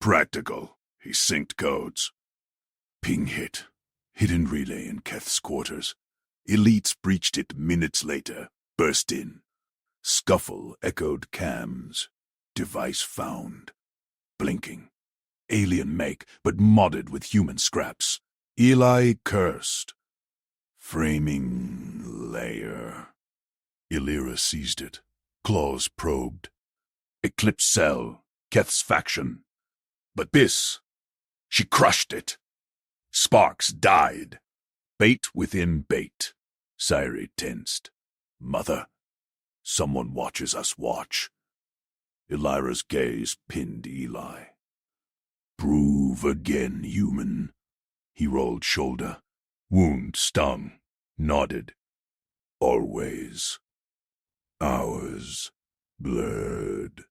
Practical. He synced codes. Ping hit. Hidden relay in Keth's quarters. Elites breached it minutes later. Burst in. Scuffle echoed cams. Device found. Blinking. Alien make, but modded with human scraps. Eli cursed. Framing layer. Illyra seized it. Claws probed. Eclipse cell. Keth's faction. But this. She crushed it. Sparks died. Bait within bait. Sayeri tensed. Mother. Someone watches us watch. Illyra's gaze pinned Eli. Prove again, human. He rolled shoulder. Wound stung. Nodded. Always. Hours. Blurred.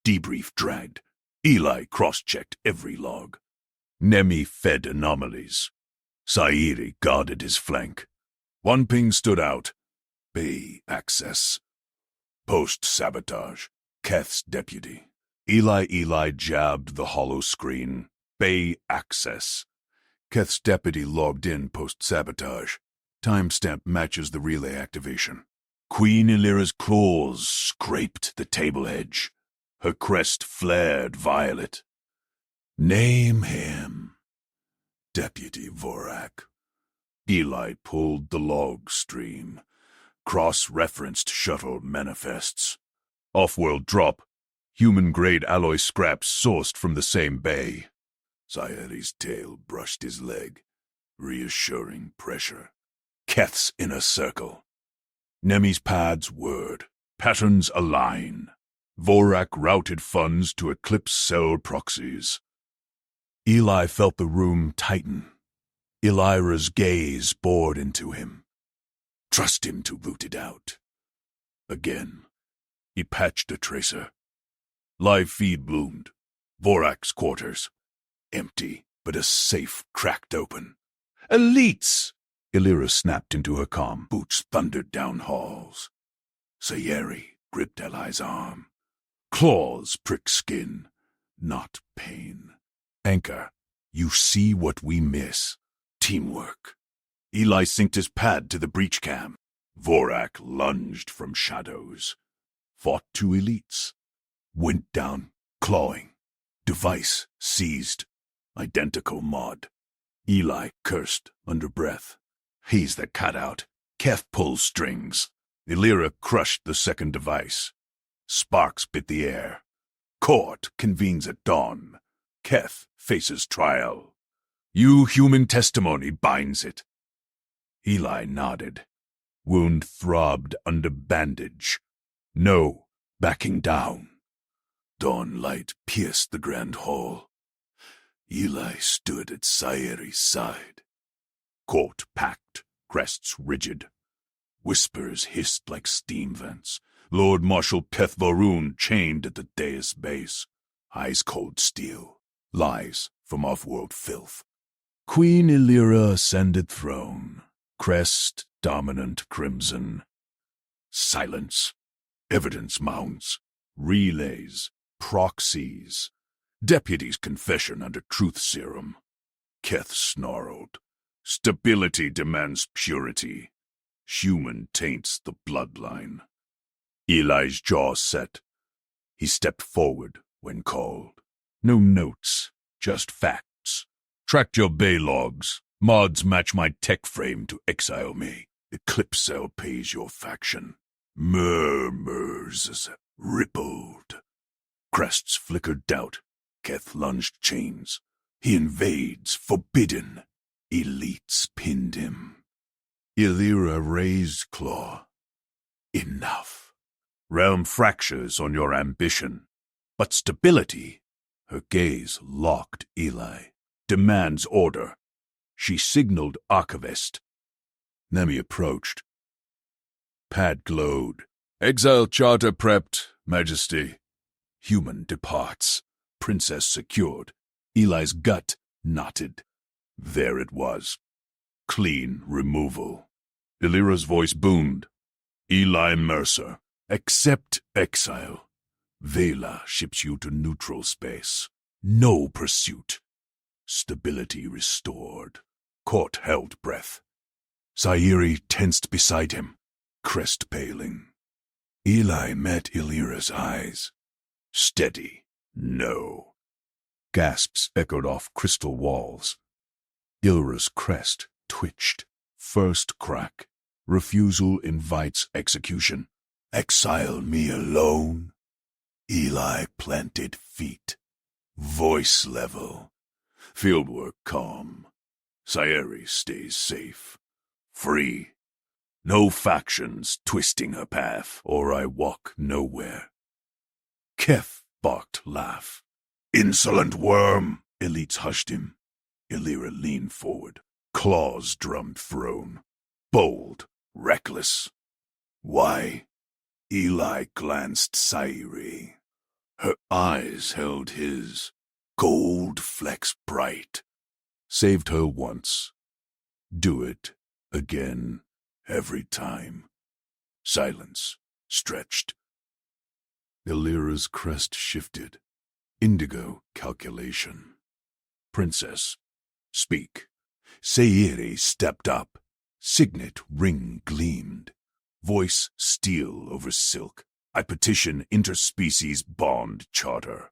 Debrief dragged. Eli cross-checked every log. Nemi fed anomalies. Sayeri guarded his flank. One ping stood out. Bay access. Post-sabotage. Keth's deputy. Eli jabbed the hollow screen. Bay access. Keth's deputy logged in post-sabotage. Timestamp matches the relay activation. Queen Illyra's claws scraped the table edge. Her crest flared violet. Name him. Deputy Vorak. Eli pulled the log stream. Cross-referenced shuttle manifests. Off-world drop. Human-grade alloy scraps sourced from the same bay. Sayeri's tail brushed his leg. Reassuring pressure. Keth's inner circle. Nemi's pad's word. Patterns align. Vorak routed funds to Eclipse cell proxies. Eli felt the room tighten. Illyra's gaze bored into him. Trust him to root it out. Again. He patched a tracer. Live feed bloomed. Vorak's quarters. Empty, but a safe cracked open. Elites! Illyra snapped into her calm. Boots thundered down halls. Sayeri gripped Eli's arm. Claws pricked skin, not pain. Anchor, you see what we miss. Teamwork. Eli synced his pad to the breach cam. Vorak lunged from shadows. Fought two elites. Went down, clawing. Device seized. Identical mod. Eli cursed under breath. He's the cutout. Keth pulls strings. Illyra crushed the second device. Sparks bit the air. Court convenes at dawn. Keth faces trial. You human testimony binds it. Eli nodded. Wound throbbed under bandage. No backing down. Dawn light pierced the grand hall. Eli stood at Sayeri's side. Court packed, crests rigid. Whispers hissed like steam vents. Lord Marshal Keth Varun chained at the dais base. Eyes cold steel. Lies from off-world filth. Queen Illyra ascended throne. Crest dominant crimson. Silence. Evidence mounts. Relays. Proxies. Deputy's confession under truth serum. Keth snarled. Stability demands purity. Human taints the bloodline. Eli's jaw set. He stepped forward when called. No notes, just facts. Tracked your bay logs. Mods match my tech frame to exile me. Eclipse Cell pays your faction. Murmurs rippled. Crests flickered doubt. Keth lunged chains. He invades, forbidden. Elites pinned him. Illyra raised claw. Enough. Realm fractures on your ambition. But stability, her gaze locked Eli, demands order. She signaled Archivist. Nemi approached. Pad glowed. Exile charter prepped, Majesty. Human departs. Princess secured. Eli's gut knotted. There it was. Clean removal. Illyra's voice boomed. Eli Mercer, accept exile. Vela ships you to neutral space. No pursuit. Stability restored. Court held breath. Sayeri tensed beside him, crest paling. Eli met Illyra's eyes. Steady. No. Gasps echoed off crystal walls. Illyra's crest twitched. First crack. Refusal invites execution. Exile me alone. Eli planted feet. Voice level. Fieldwork calm. Sayeri stays safe. Free. No factions twisting her path, or I walk nowhere. Keth barked laugh. Insolent worm! Elites hushed him. Illyra leaned forward. Claws drummed throne. Bold. Reckless. Why? Eli glanced Sayeri. Her eyes held his. Gold flecks bright. Saved her once. Do it again. Every time. Silence. Stretched. Illyra's crest shifted. Indigo calculation. Princess. Speak. Sayeri stepped up. Signet ring gleamed. Voice steel over silk. I petition interspecies bond charter.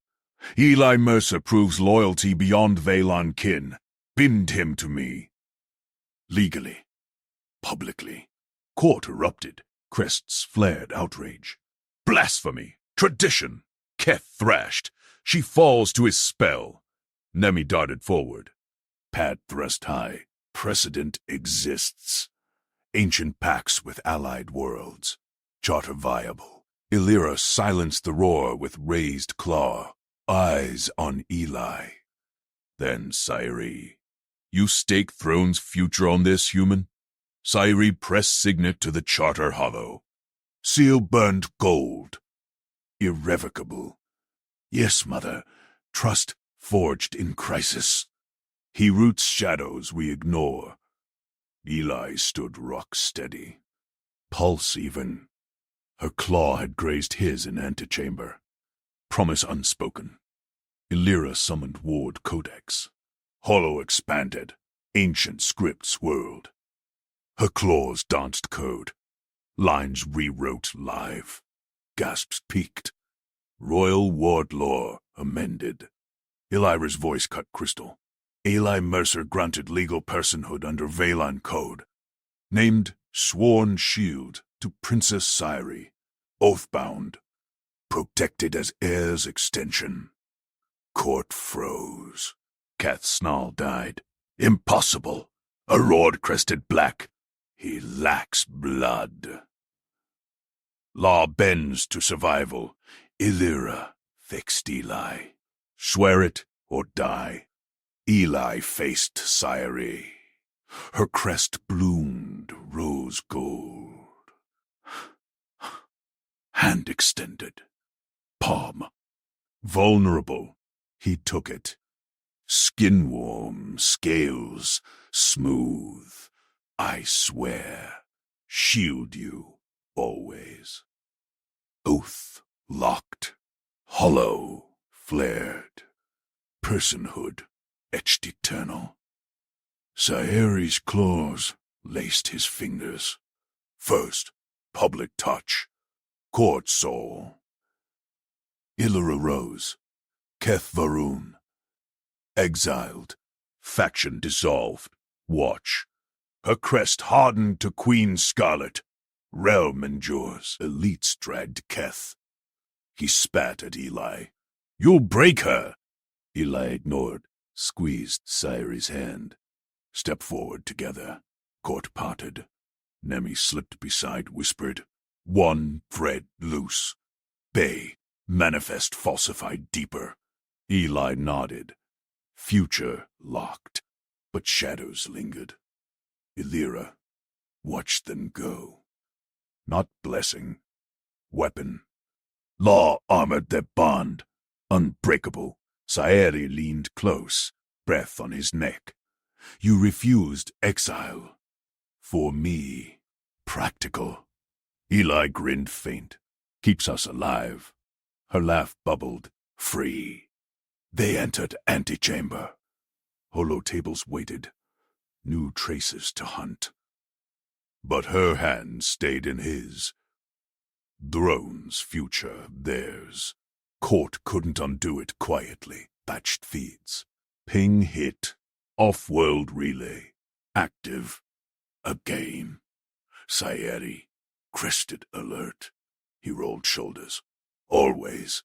Eli Mercer proves loyalty beyond Valon kin. Bind him to me. Legally. Publicly. Court erupted. Crests flared outrage. Blasphemy. Tradition. Keth thrashed. She falls to his spell. Nemi darted forward. Pad thrust high. Precedent exists. Ancient pacts with allied worlds. Charter viable. Illyra silenced the roar with raised claw. Eyes on Eli. Then Sayeri. You stake throne's future on this, human? Sayeri pressed signet to the charter hollow. Seal burned gold. Irrevocable. Yes, mother. Trust forged in crisis. He roots shadows we ignore. Eli stood rock steady. Pulse even. Her claw had grazed his in antechamber. Promise unspoken. Illyra summoned Ward Codex. Hollow expanded. Ancient script swirled. Her claws danced code. Lines rewrote live. Gasps peaked. Royal Ward lore amended. Illyra's voice cut crystal. Eli Mercer granted legal personhood under Valon Code. Named Sworn Shield to Princess Sayeri. Oathbound. Protected as heir's extension. Court froze. Kath's snarl died. Impossible. A Lord-crested black. He lacks blood. Law bends to survival. Illyra fixed Eli. Swear it or die. Eli faced Sayari. Her crest bloomed rose gold. Hand extended. Palm. Vulnerable. He took it. Skin warm, scales smooth. I swear, shield you always. Oath locked. Hollow flared. Personhood etched eternal. Sayari's claws laced his fingers. First, public touch. Court soul. Illyra rose. Keth Varun. Exiled. Faction dissolved. Watch. Her crest hardened to Queen Scarlet. Realm endures. Elites dragged Keth. He spat at Eli. You'll break her. Eli ignored. Squeezed Sayari's hand. Step forward together. Court parted. Nemi slipped beside, whispered, one thread loose. Bay, manifest falsified deeper. Eli nodded. Future locked, but shadows lingered. Illyra watched them go. Not blessing. Weapon. Law armored their bond. Unbreakable. Sayari leaned close, breath on his neck. You refused exile. For me, practical. Eli grinned faint. Keeps us alive. Her laugh bubbled. Free. They entered antechamber. Holo tables waited. New traces to hunt. But her hand stayed in his. Throne's future, theirs. Court couldn't undo it quietly. Batched feeds. Ping hit. Off-world relay. Active. Again. Sayari. Crested alert. He rolled shoulders. Always.